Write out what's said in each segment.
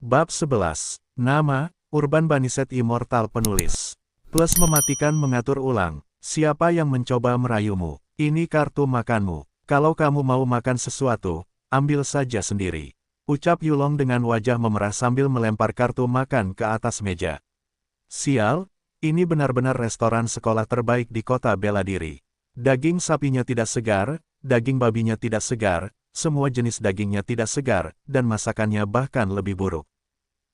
Bab 11. Nama, Urban Baniset Immortal Penulis. Plus mematikan mengatur ulang. Siapa yang mencoba merayumu? Ini kartu makanmu. Kalau kamu mau makan sesuatu, ambil saja sendiri. Ucap Yulong dengan wajah memerah sambil melempar kartu makan ke atas meja. Sial, ini benar-benar restoran sekolah terbaik di kota bela diri. Daging sapinya tidak segar, daging babinya tidak segar, semua jenis dagingnya tidak segar, dan masakannya bahkan lebih buruk.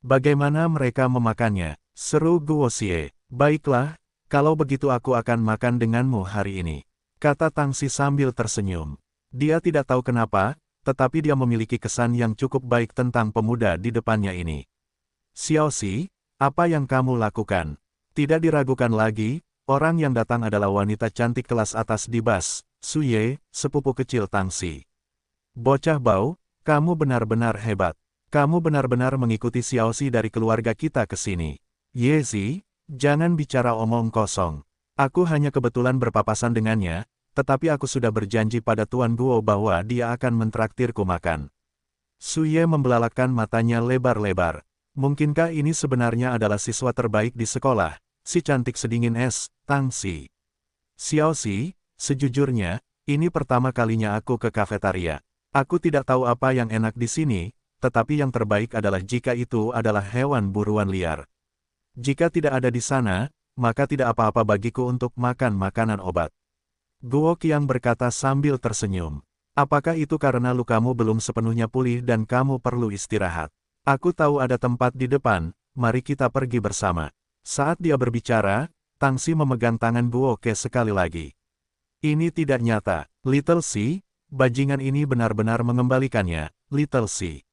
Bagaimana mereka memakannya? Seru Guo Xie. Baiklah, kalau begitu aku akan makan denganmu hari ini, kata Tang Xi sambil tersenyum. Dia tidak tahu kenapa, tetapi dia memiliki kesan yang cukup baik tentang pemuda di depannya ini. Xiao Xi, apa yang kamu lakukan? Tidak diragukan lagi, orang yang datang adalah wanita cantik kelas atas di Bas, Suye, sepupu kecil Tang Xi. Bocah bau, kamu benar-benar hebat. Kamu benar-benar mengikuti Xiao Xi dari keluarga kita ke sini. Ye Zi, jangan bicara omong kosong. Aku hanya kebetulan berpapasan dengannya, tetapi aku sudah berjanji pada Tuan Guo bahwa dia akan mentraktirku makan. Suye membelalakkan matanya lebar-lebar. Mungkinkah ini sebenarnya adalah siswa terbaik di sekolah, si cantik sedingin es, Tang Xi? Xiao Xi, sejujurnya, ini pertama kalinya aku ke kafetaria. Aku tidak tahu apa yang enak di sini, tetapi yang terbaik adalah jika itu adalah hewan buruan liar. Jika tidak ada di sana, maka tidak apa-apa bagiku untuk makan makanan obat. Guo Qiang berkata sambil tersenyum. Apakah itu karena lukamu belum sepenuhnya pulih dan kamu perlu istirahat? Aku tahu ada tempat di depan, mari kita pergi bersama. Saat dia berbicara, Tang Xi memegang tangan Guo Qie sekali lagi. Ini tidak nyata, Little Xi. Bajingan ini benar-benar mengembalikannya, Little Xi.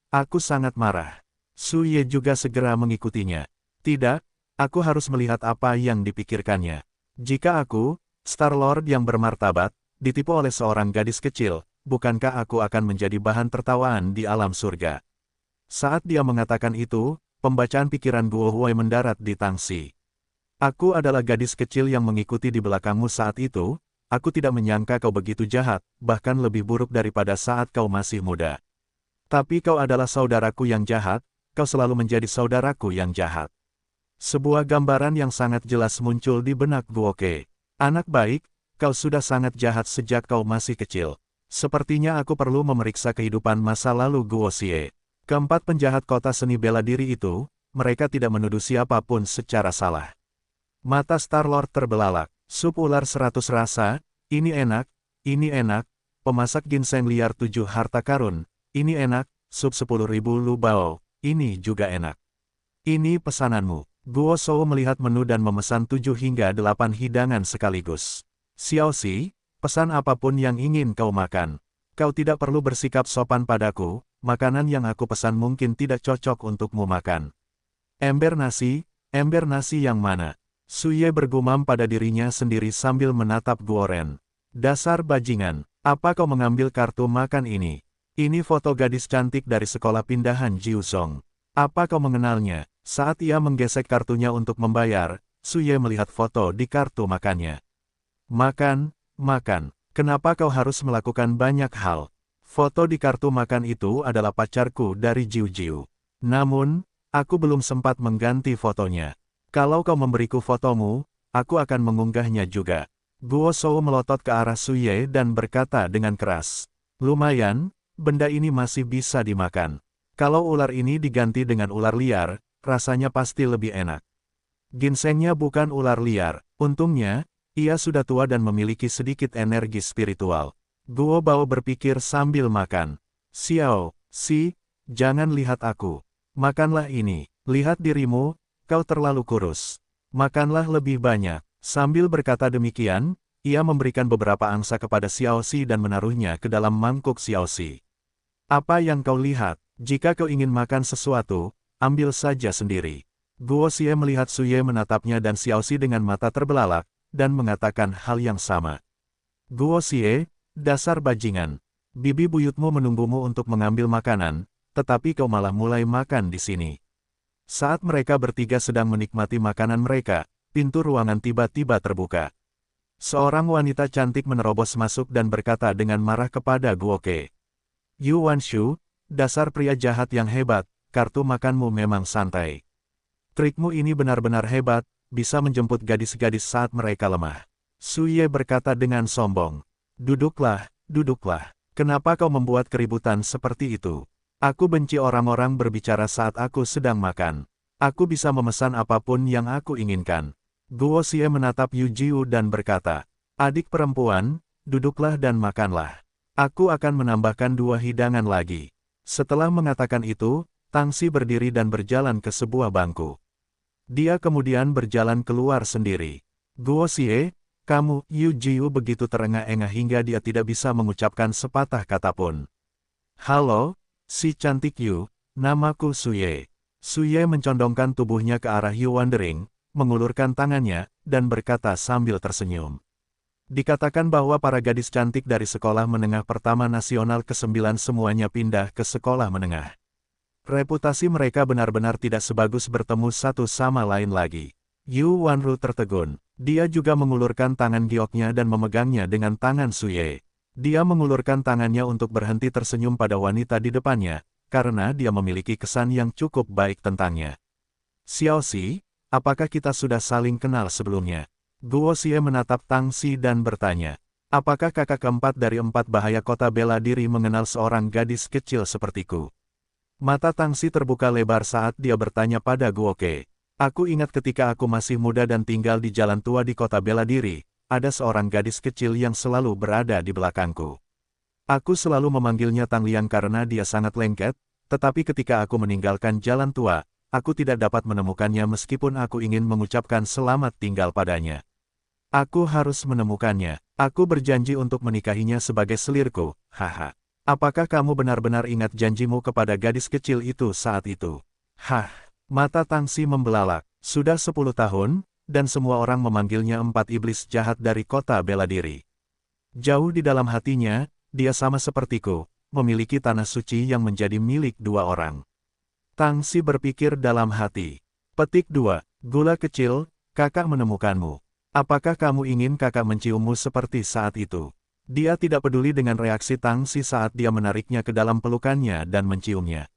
Aku sangat marah. Su Ye juga segera mengikutinya. Tidak, aku harus melihat apa yang dipikirkannya. Jika aku, Star-Lord yang bermartabat, ditipu oleh seorang gadis kecil, bukankah aku akan menjadi bahan tertawaan di alam surga? Saat dia mengatakan itu, pembacaan pikiran Guo Huai mendarat di Tang Xi. Aku adalah gadis kecil yang mengikuti di belakangmu saat itu. Aku tidak menyangka kau begitu jahat, bahkan lebih buruk daripada saat kau masih muda. Tapi kau adalah saudaraku yang jahat, kau selalu menjadi saudaraku yang jahat. Sebuah gambaran yang sangat jelas muncul di benak Guo Qie. Anak baik, kau sudah sangat jahat sejak kau masih kecil. Sepertinya aku perlu memeriksa kehidupan masa lalu Guo Xie. Keempat penjahat kota seni bela diri itu, mereka tidak menuduh siapapun secara salah. Mata Star-Lord terbelalak. Sup ular 100 rasa, ini enak, pemasak ginseng liar 7 harta karun, ini enak, sup 10.000 lu bao, ini juga enak. Ini pesananmu. Guo Shou melihat menu dan memesan 7 hingga 8 hidangan sekaligus. Xiao Xi, pesan apapun yang ingin kau makan. Kau tidak perlu bersikap sopan padaku, makanan yang aku pesan mungkin tidak cocok untukmu makan. Ember nasi yang mana? Su Ye bergumam pada dirinya sendiri sambil menatap Guo Ren. Dasar bajingan, apa kau mengambil kartu makan ini? Ini foto gadis cantik dari sekolah pindahan Jiuzhong. Apa kau mengenalnya? Saat ia menggesek kartunya untuk membayar, Su Ye melihat foto di kartu makannya. Makan. Kenapa kau harus melakukan banyak hal? Foto di kartu makan itu adalah pacarku dari Jiu-Jiu. Namun, aku belum sempat mengganti fotonya. Kalau kau memberiku fotomu, aku akan mengunggahnya juga. Guo Shou melotot ke arah Su Ye dan berkata dengan keras. Lumayan, benda ini masih bisa dimakan. Kalau ular ini diganti dengan ular liar, rasanya pasti lebih enak. Ginsengnya bukan ular liar, untungnya, ia sudah tua dan memiliki sedikit energi spiritual. Guo Bao berpikir sambil makan. Xiao Xi, jangan lihat aku. Makanlah ini, lihat dirimu. Kau terlalu kurus. Makanlah lebih banyak. Sambil berkata demikian, ia memberikan beberapa angsa kepada Xiao Xi dan menaruhnya ke dalam mangkuk Xiao Xi. Apa yang kau lihat? Jika kau ingin makan sesuatu, ambil saja sendiri. Guo Xie melihat Su Ye menatapnya dan Xiao Xi dengan mata terbelalak, dan mengatakan hal yang sama. Guo Xie, dasar bajingan. Bibi buyutmu menunggumu untuk mengambil makanan, tetapi kau malah mulai makan di sini. Saat mereka bertiga sedang menikmati makanan mereka, pintu ruangan tiba-tiba terbuka. Seorang wanita cantik menerobos masuk dan berkata dengan marah kepada Guo Qie. Yu Wanshu, dasar pria jahat yang hebat, kartu makanmu memang santai. Trikmu ini benar-benar hebat, bisa menjemput gadis-gadis saat mereka lemah. Su Ye berkata dengan sombong. Duduklah, duduklah. Kenapa kau membuat keributan seperti itu? Aku benci orang-orang berbicara saat aku sedang makan. Aku bisa memesan apapun yang aku inginkan. Guo Xie menatap Yu Jiu dan berkata, adik perempuan, duduklah dan makanlah. Aku akan menambahkan 2 hidangan lagi. Setelah mengatakan itu, Tang Xi berdiri dan berjalan ke sebuah bangku. Dia kemudian berjalan keluar sendiri. Guo Xie, kamu, Yu Jiu begitu terengah-engah hingga dia tidak bisa mengucapkan sepatah kata pun. Halo, si cantik Yu, namaku Su Ye. Su Ye mencondongkan tubuhnya ke arah Yu Wandering, mengulurkan tangannya, dan berkata sambil tersenyum. Dikatakan bahwa para gadis cantik dari sekolah menengah pertama nasional ke-9 semuanya pindah ke sekolah menengah. Reputasi mereka benar-benar tidak sebagus bertemu satu sama lain lagi. Yu Wanru tertegun. Dia juga mengulurkan tangan gioknya dan memegangnya dengan tangan Su Ye. Dia mengulurkan tangannya untuk berhenti tersenyum pada wanita di depannya, karena dia memiliki kesan yang cukup baik tentangnya. Xiao Xi, apakah kita sudah saling kenal sebelumnya? Guo Xie menatap Tang Xi dan bertanya, apakah kakak keempat dari 4 bahaya kota bela diri mengenal seorang gadis kecil sepertiku? Mata Tang Xi terbuka lebar saat dia bertanya pada Guo Ke. Aku ingat ketika aku masih muda dan tinggal di jalan tua di kota bela diri, ada seorang gadis kecil yang selalu berada di belakangku. Aku selalu memanggilnya Tang Liang karena dia sangat lengket, tetapi ketika aku meninggalkan jalan tua, aku tidak dapat menemukannya meskipun aku ingin mengucapkan selamat tinggal padanya. Aku harus menemukannya. Aku berjanji untuk menikahinya sebagai selirku, haha. Apakah kamu benar-benar ingat janjimu kepada gadis kecil itu saat itu? Hah, mata Tang Xi membelalak. Sudah 10 tahun, dan semua orang memanggilnya 4 iblis jahat dari kota bela diri. Jauh di dalam hatinya, dia sama sepertiku, memiliki tanah suci yang menjadi milik 2 orang. Tang Xi berpikir dalam hati. Petik 2, gula kecil, kakak menemukanmu. Apakah kamu ingin kakak menciummu seperti saat itu? Dia tidak peduli dengan reaksi Tang Xi saat dia menariknya ke dalam pelukannya dan menciumnya.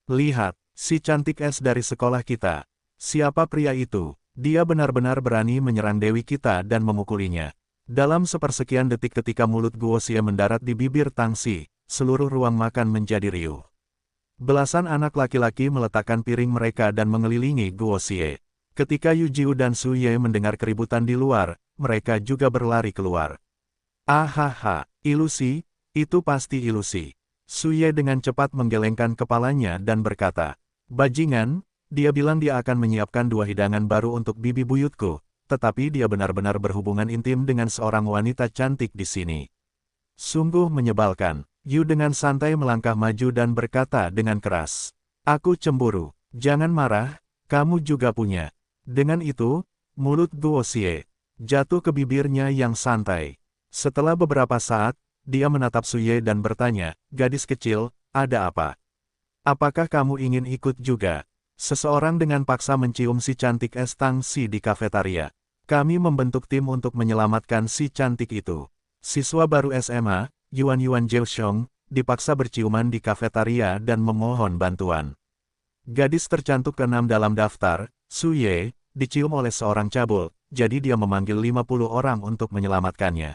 Lihat, si cantik es dari sekolah kita. Siapa pria itu? Dia benar-benar berani menyerang dewi kita dan memukulinya. Dalam sepersekian detik ketika mulut Guo Xie mendarat di bibir Tang Xi, seluruh ruang makan menjadi riuh. Belasan anak laki-laki meletakkan piring mereka dan mengelilingi Guo Xie. Ketika Yu Jiu dan Su Ye mendengar keributan di luar, mereka juga berlari keluar. Ahaha, ilusi, itu pasti ilusi. Su Ye dengan cepat menggelengkan kepalanya dan berkata, bajingan, dia bilang dia akan menyiapkan 2 hidangan baru untuk bibi buyutku, tetapi dia benar-benar berhubungan intim dengan seorang wanita cantik di sini. Sungguh menyebalkan. Yu dengan santai melangkah maju dan berkata dengan keras, aku cemburu, jangan marah, kamu juga punya. Dengan itu, mulut Guo Xie jatuh ke bibirnya yang santai. Setelah beberapa saat, dia menatap Su Ye dan bertanya, gadis kecil, ada apa? Apakah kamu ingin ikut juga? Seseorang dengan paksa mencium si cantik es Tang Xi di kafetaria. Kami membentuk tim untuk menyelamatkan si cantik itu. Siswa baru SMA, Yuan Jiaoxiong, dipaksa berciuman di kafetaria dan memohon bantuan. Gadis tercantuk ke-6 dalam daftar, Su Ye, dicium oleh seorang cabul, jadi dia memanggil 50 orang untuk menyelamatkannya.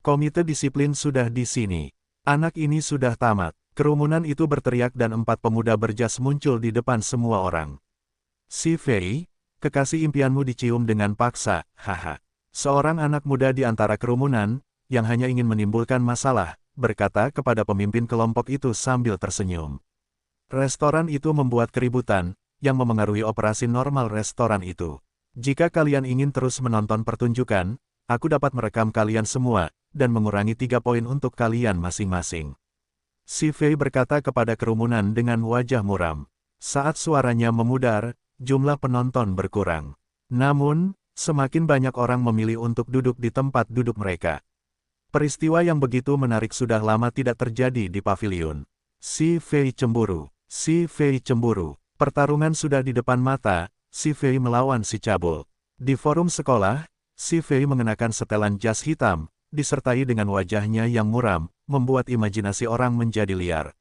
Komite disiplin sudah di sini. Anak ini sudah tamat. Kerumunan itu berteriak dan 4 pemuda berjas muncul di depan semua orang. Si Fei, kekasih impianmu dicium dengan paksa, haha. Seorang anak muda di antara kerumunan, yang hanya ingin menimbulkan masalah, berkata kepada pemimpin kelompok itu sambil tersenyum. Restoran itu membuat keributan, yang memengaruhi operasi normal restoran itu. Jika kalian ingin terus menonton pertunjukan, aku dapat merekam kalian semua, dan mengurangi 3 poin untuk kalian masing-masing. Si Fei berkata kepada kerumunan dengan wajah muram. Saat suaranya memudar, jumlah penonton berkurang. Namun, semakin banyak orang memilih untuk duduk di tempat duduk mereka. Peristiwa yang begitu menarik sudah lama tidak terjadi di pavilion. Si Fei cemburu. Si Fei cemburu. Pertarungan sudah di depan mata, si Fei melawan si cabul. Di forum sekolah, si Fei mengenakan setelan jas hitam, disertai dengan wajahnya yang muram, membuat imajinasi orang menjadi liar.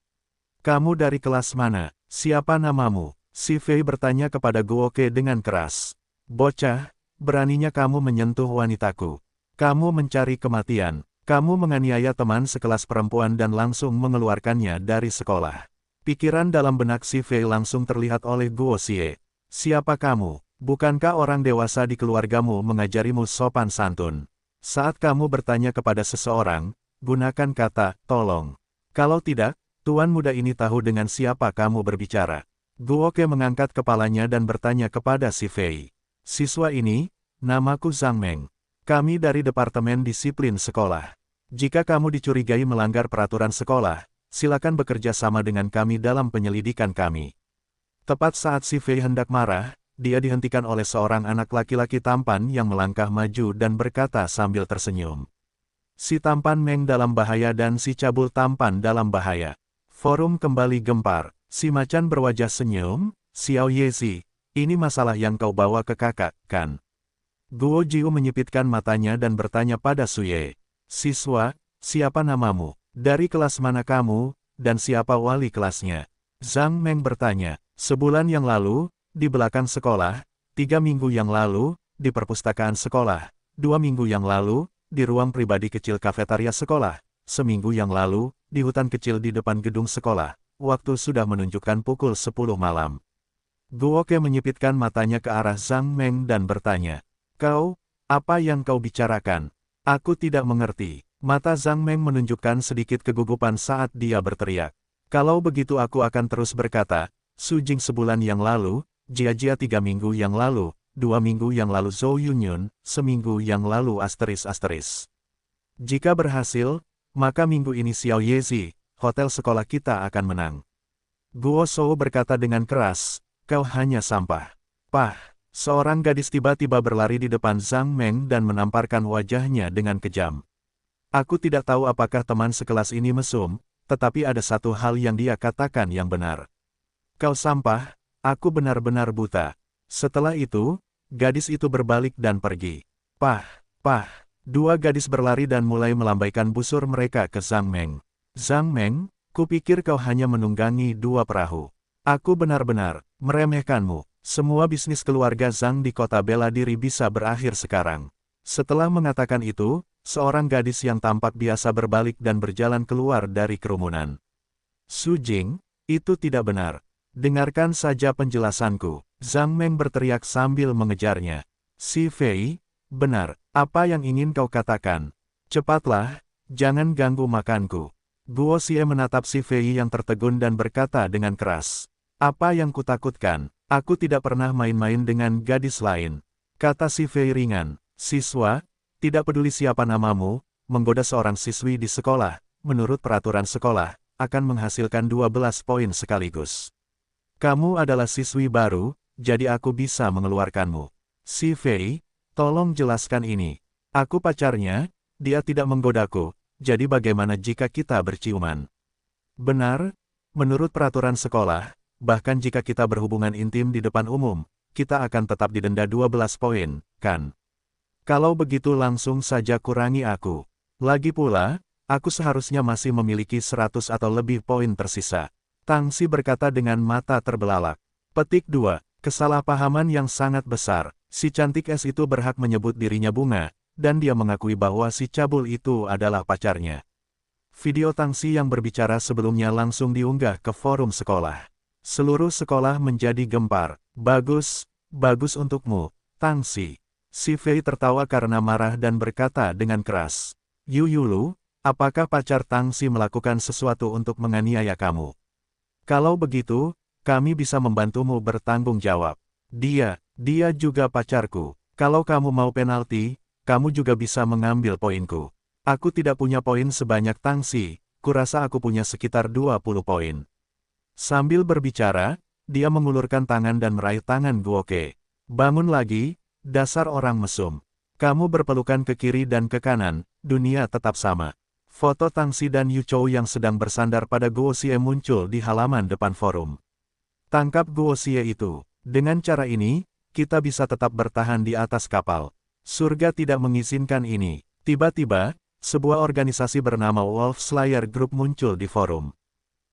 Kamu dari kelas mana? Siapa namamu? Si Fei bertanya kepada Guoke dengan keras. Bocah, beraninya kamu menyentuh wanitaku. Kamu mencari kematian. Kamu menganiaya teman sekelas perempuan dan langsung mengeluarkannya dari sekolah. Pikiran dalam benak si Fei langsung terlihat oleh Guo Xie. Siapa kamu? Bukankah orang dewasa di keluargamu mengajarimu sopan santun? Saat kamu bertanya kepada seseorang, gunakan kata, tolong. Kalau tidak, tuan muda ini tahu dengan siapa kamu berbicara. Guoke mengangkat kepalanya dan bertanya kepada si Fei. Siswa ini, namaku Zhang Meng. Kami dari Departemen Disiplin Sekolah. Jika kamu dicurigai melanggar peraturan sekolah, silakan bekerja sama dengan kami dalam penyelidikan kami. Tepat saat si Fei hendak marah, dia dihentikan oleh seorang anak laki-laki tampan yang melangkah maju dan berkata sambil tersenyum. Si tampan Meng dalam bahaya dan si cabul tampan dalam bahaya. Forum kembali gempar. Si macan berwajah senyum, Xiao Yezi, ini masalah yang kau bawa ke kakak, kan? Guo Jiu menyipitkan matanya dan bertanya pada Suye. Siswa, siapa namamu? Dari kelas mana kamu, dan siapa wali kelasnya? Zhang Meng bertanya. Sebulan yang lalu, di belakang sekolah, 3 minggu yang lalu, di perpustakaan sekolah, 2 minggu yang lalu, di ruang pribadi kecil kafetaria sekolah, seminggu yang lalu, di hutan kecil di depan gedung sekolah. Waktu sudah menunjukkan pukul 10 malam. Guoke menyipitkan matanya ke arah Zhang Meng dan bertanya. Kau, apa yang kau bicarakan? Aku tidak mengerti. Mata Zhang Meng menunjukkan sedikit kegugupan saat dia berteriak. Kalau begitu aku akan terus berkata, Su Jing sebulan yang lalu, Jia Jia 3 minggu yang lalu, 2 minggu yang lalu Zhou Yunyun, seminggu yang lalu ****. Jika berhasil, maka minggu ini Xiao Yezi, hotel sekolah kita akan menang. Guo Shou berkata dengan keras, kau hanya sampah. Pah, seorang gadis tiba-tiba berlari di depan Zhang Meng dan menamparkan wajahnya dengan kejam. Aku tidak tahu apakah teman sekelas ini mesum, tetapi ada satu hal yang dia katakan yang benar. Kau sampah, aku benar-benar buta. Setelah itu, gadis itu berbalik dan pergi. Pah, pah, dua gadis berlari dan mulai melambaikan busur mereka ke Zhang Meng. Zhang Meng, kupikir kau hanya menunggangi 2 perahu. Aku benar-benar meremehkanmu. Semua bisnis keluarga Zhang di kota bela diri bisa berakhir sekarang. Setelah mengatakan itu, seorang gadis yang tampak biasa berbalik dan berjalan keluar dari kerumunan. Su Jing, itu tidak benar. Dengarkan saja penjelasanku. Zhang Meng berteriak sambil mengejarnya. Si Fei, benar, apa yang ingin kau katakan? Cepatlah, jangan ganggu makanku. Guo Xie menatap si Fei yang tertegun dan berkata dengan keras. Apa yang kutakutkan? Aku tidak pernah main-main dengan gadis lain. Kata si Fei ringan. Siswa, tidak peduli siapa namamu, menggoda seorang siswi di sekolah, menurut peraturan sekolah, akan menghasilkan 12 poin sekaligus. Kamu adalah siswi baru, jadi aku bisa mengeluarkanmu. Si Fei, tolong jelaskan ini. Aku pacarnya, dia tidak menggodaku. Jadi bagaimana jika kita berciuman? Benar, menurut peraturan sekolah, bahkan jika kita berhubungan intim di depan umum, kita akan tetap didenda 12 poin, kan? Kalau begitu langsung saja kurangi aku. Lagi pula, aku seharusnya masih memiliki 100 atau lebih poin tersisa. Tang Xi berkata dengan mata terbelalak. Petik 2. Kesalahpahaman yang sangat besar. Si cantik es itu berhak menyebut dirinya Bunga, dan dia mengakui bahwa si cabul itu adalah pacarnya. Video Tang Xi yang berbicara sebelumnya langsung diunggah ke forum sekolah. Seluruh sekolah menjadi gempar. Bagus, bagus untukmu, Tang Xi. Si Fei tertawa karena marah dan berkata dengan keras. Yu Yulu, apakah pacar Tang Xi melakukan sesuatu untuk menganiaya kamu? Kalau begitu, kami bisa membantumu bertanggung jawab. Dia juga pacarku. Kalau kamu mau penalti, kamu juga bisa mengambil poinku. Aku tidak punya poin sebanyak Tang Xi, kurasa aku punya sekitar 20 poin. Sambil berbicara, dia mengulurkan tangan dan meraih tangan Guoke. Bangun lagi, dasar orang mesum. Kamu berpelukan ke kiri dan ke kanan, dunia tetap sama. Foto Tang Xi dan Yu Chou yang sedang bersandar pada Guo Xie muncul di halaman depan forum. Tangkap Guo Xie itu. Dengan cara ini, kita bisa tetap bertahan di atas kapal. Surga tidak mengizinkan ini. Tiba-tiba, sebuah organisasi bernama Wolf Slayer Group muncul di forum.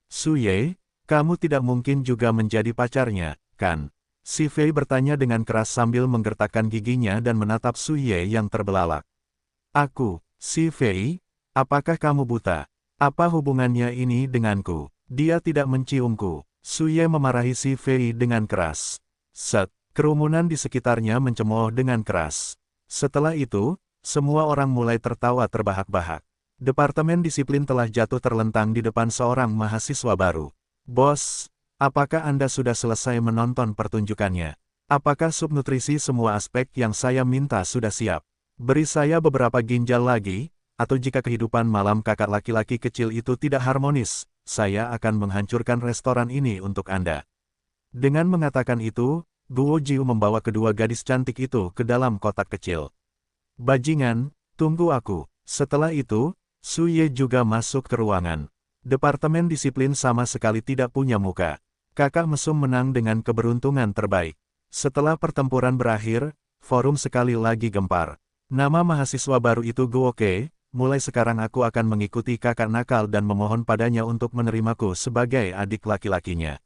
Su Ye, kamu tidak mungkin juga menjadi pacarnya, kan? Si Fei bertanya dengan keras sambil menggertakkan giginya dan menatap Su Ye yang terbelalak. Aku, Si Fei, apakah kamu buta? Apa hubungannya ini denganku? Dia tidak menciumku. Su Ye memarahi Si Fei dengan keras. Set, kerumunan di sekitarnya mencemooh dengan keras. Setelah itu, semua orang mulai tertawa terbahak-bahak. Departemen Disiplin telah jatuh terlentang di depan seorang mahasiswa baru. Bos, apakah Anda sudah selesai menonton pertunjukannya? Apakah subnutrisi semua aspek yang saya minta sudah siap? Beri saya beberapa ginjal lagi, atau jika kehidupan malam kakak laki-laki kecil itu tidak harmonis, saya akan menghancurkan restoran ini untuk Anda. Dengan mengatakan itu, Guo Jiu membawa kedua gadis cantik itu ke dalam kotak kecil. Bajingan, tunggu aku. Setelah itu, Su Ye juga masuk ke ruangan. Departemen Disiplin sama sekali tidak punya muka. Kakak mesum menang dengan keberuntungan terbaik. Setelah pertempuran berakhir, forum sekali lagi gempar. Nama mahasiswa baru itu Guo Ke, mulai sekarang aku akan mengikuti kakak nakal dan memohon padanya untuk menerimaku sebagai adik laki-lakinya.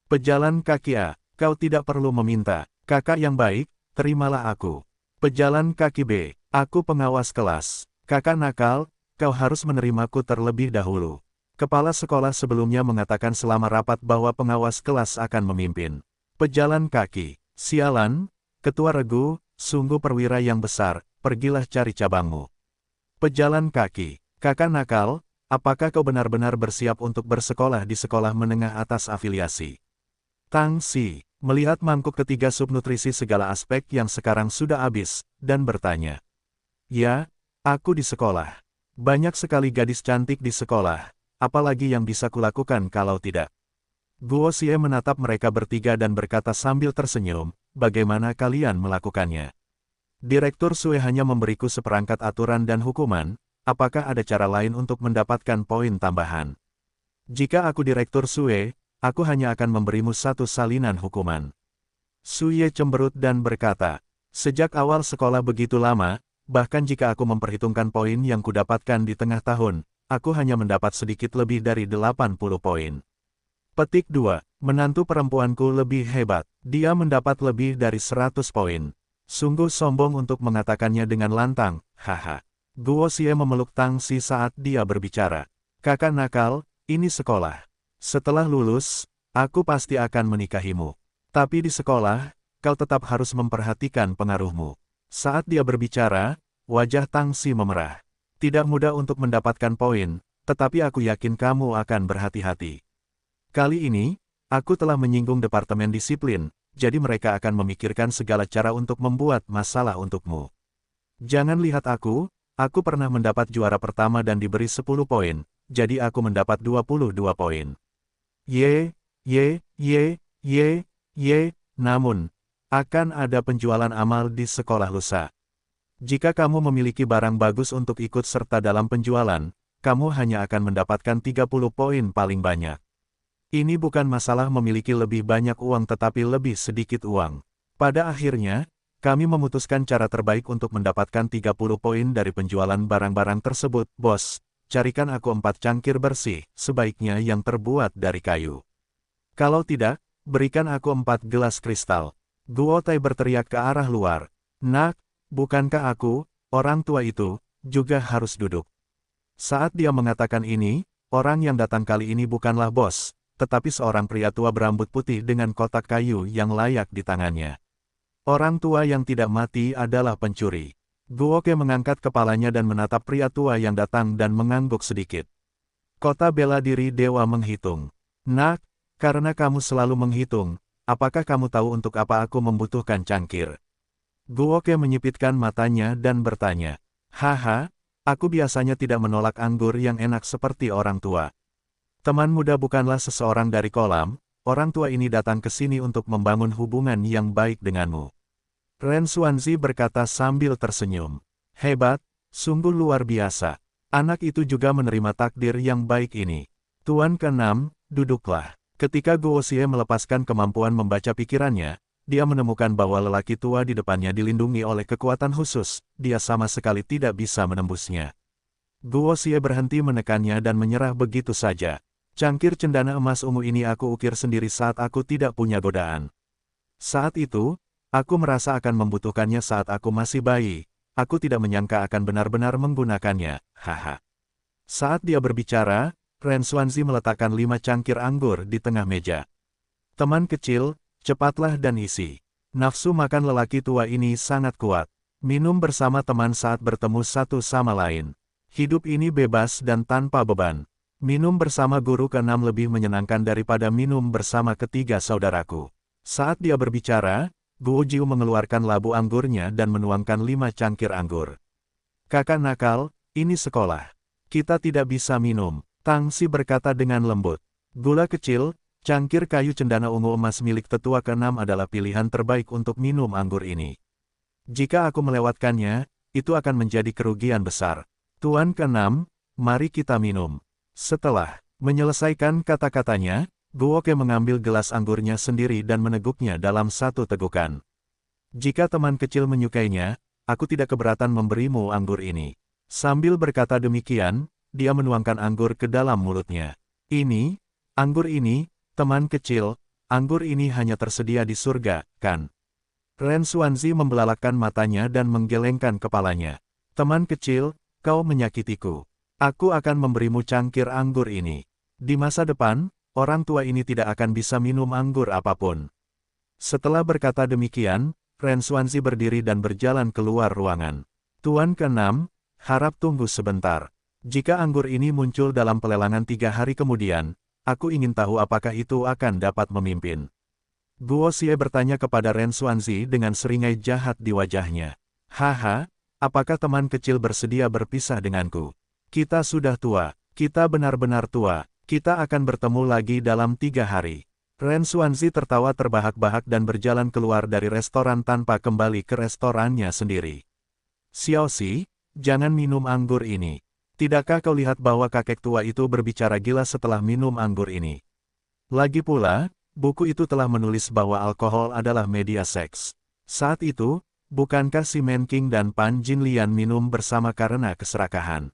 Pejalan kaki A, kau tidak perlu meminta. Kakak yang baik, terimalah aku. Pejalan kaki B, aku pengawas kelas. Kakak nakal, kau harus menerimaku terlebih dahulu. Kepala sekolah sebelumnya mengatakan selama rapat bahwa pengawas kelas akan memimpin. Pejalan kaki, sialan, ketua regu, sungguh perwira yang besar, pergilah cari cabangmu. Pejalan kaki, kakak nakal, apakah kau benar-benar bersiap untuk bersekolah di sekolah menengah atas afiliasi? Tang Si, melihat mangkuk ketiga subnutrisi segala aspek yang sekarang sudah habis, dan bertanya. Ya, aku di sekolah. Banyak sekali gadis cantik di sekolah, apalagi yang bisa kulakukan kalau tidak. Guo Xie menatap mereka bertiga dan berkata sambil tersenyum, bagaimana kalian melakukannya? Direktur Sue hanya memberiku seperangkat aturan dan hukuman, apakah ada cara lain untuk mendapatkan poin tambahan? Jika aku Direktur Sue, aku hanya akan memberimu satu salinan hukuman. Su Ye cemberut dan berkata, sejak awal sekolah begitu lama, bahkan jika aku memperhitungkan poin yang kudapatkan di tengah tahun, aku hanya mendapat sedikit lebih dari 80 poin. Petik 2. Menantu perempuanku lebih hebat. Dia mendapat lebih dari 100 poin. Sungguh sombong untuk mengatakannya dengan lantang, haha. Guo Xie memeluk Tang Si saat dia berbicara. Kakak nakal, ini sekolah. Setelah lulus, aku pasti akan menikahimu. Tapi di sekolah, kau tetap harus memperhatikan pengaruhmu. Saat dia berbicara, wajah Tang Si memerah. Tidak mudah untuk mendapatkan poin, tetapi aku yakin kamu akan berhati-hati. Kali ini, aku telah menyinggung Departemen Disiplin, jadi mereka akan memikirkan segala cara untuk membuat masalah untukmu. Jangan lihat aku pernah mendapat juara pertama dan diberi 10 poin, jadi aku mendapat 22 poin. Namun, akan ada penjualan amal di sekolah lusa. Jika kamu memiliki barang bagus untuk ikut serta dalam penjualan, kamu hanya akan mendapatkan 30 poin paling banyak. Ini bukan masalah memiliki lebih banyak uang tetapi lebih sedikit uang. Pada akhirnya, kami memutuskan cara terbaik untuk mendapatkan 30 poin dari penjualan barang-barang tersebut. Bos, carikan aku 4 cangkir bersih, sebaiknya yang terbuat dari kayu. Kalau tidak, berikan aku 4 gelas kristal. Guo Tai berteriak ke arah luar. Nak, bukankah aku, orang tua itu, juga harus duduk? Saat dia mengatakan ini, orang yang datang kali ini bukanlah bos, tetapi seorang pria tua berambut putih dengan kotak kayu yang layak di tangannya. Orang tua yang tidak mati adalah pencuri. Guo Ke mengangkat kepalanya dan menatap pria tua yang datang dan mengangguk sedikit. Kota bela diri dewa menghitung. Nak, karena kamu selalu menghitung, apakah kamu tahu untuk apa aku membutuhkan cangkir? Guo Ke menyipitkan matanya dan bertanya. Haha, aku biasanya tidak menolak anggur yang enak seperti orang tua. Teman muda bukanlah seseorang dari kolam, orang tua ini datang ke sini untuk membangun hubungan yang baik denganmu. Ren Xuanzi berkata sambil tersenyum. Hebat, sungguh luar biasa. Anak itu juga menerima takdir yang baik ini. Tuan ke-6, duduklah. Ketika Guo Xie melepaskan kemampuan membaca pikirannya, dia menemukan bahwa lelaki tua di depannya dilindungi oleh kekuatan khusus, dia sama sekali tidak bisa menembusnya. Guo Xie berhenti menekannya dan menyerah begitu saja. Cangkir cendana emas ungu ini aku ukir sendiri saat aku tidak punya godaan. Saat itu, aku merasa akan membutuhkannya saat aku masih bayi. Aku tidak menyangka akan benar-benar menggunakannya, haha. Saat dia berbicara, Ren Xuanzi meletakkan 5 cangkir anggur di tengah meja. Teman kecil, cepatlah dan isi. Nafsu makan lelaki tua ini sangat kuat. Minum bersama teman saat bertemu satu sama lain. Hidup ini bebas dan tanpa beban. Minum bersama guru ke-6 lebih menyenangkan daripada minum bersama ketiga saudaraku. Saat dia berbicara, Guo Jiu mengeluarkan labu anggurnya dan menuangkan 5 cangkir anggur. Kakak nakal, ini sekolah. Kita tidak bisa minum, Tang Xi berkata dengan lembut. Gula kecil, cangkir kayu cendana ungu emas milik tetua ke-6 adalah pilihan terbaik untuk minum anggur ini. Jika aku melewatkannya, itu akan menjadi kerugian besar. Tuan ke-6, mari kita minum. Setelah menyelesaikan kata-katanya, Guo Ke mengambil gelas anggurnya sendiri dan meneguknya dalam satu tegukan. Jika teman kecil menyukainya, aku tidak keberatan memberimu anggur ini. Sambil berkata demikian, dia menuangkan anggur ke dalam mulutnya. Ini, anggur ini, teman kecil, anggur ini hanya tersedia di surga, kan? Ren Xuanzi membelalakkan matanya dan menggelengkan kepalanya. Teman kecil, kau menyakitiku. Aku akan memberimu cangkir anggur ini. Di masa depan, orang tua ini tidak akan bisa minum anggur apapun. Setelah berkata demikian, Ren Xuanzi berdiri dan berjalan keluar ruangan. Tuan ke-6, harap tunggu sebentar. Jika anggur ini muncul dalam pelelangan 3 hari kemudian, aku ingin tahu apakah itu akan dapat memimpin. Guo Xie bertanya kepada Ren Xuanzi dengan seringai jahat di wajahnya. Haha, apakah teman kecil bersedia berpisah denganku? Kita sudah tua, kita benar-benar tua, kita akan bertemu lagi dalam 3 hari. Ren Xuanzi tertawa terbahak-bahak dan berjalan keluar dari restoran tanpa kembali ke restorannya sendiri. Xiao Xi, jangan minum anggur ini. Tidakkah kau lihat bahwa kakek tua itu berbicara gila setelah minum anggur ini? Lagi pula, buku itu telah menulis bahwa alkohol adalah media seks. Saat itu, bukankah si Man King dan Pan Jinlian minum bersama karena keserakahan?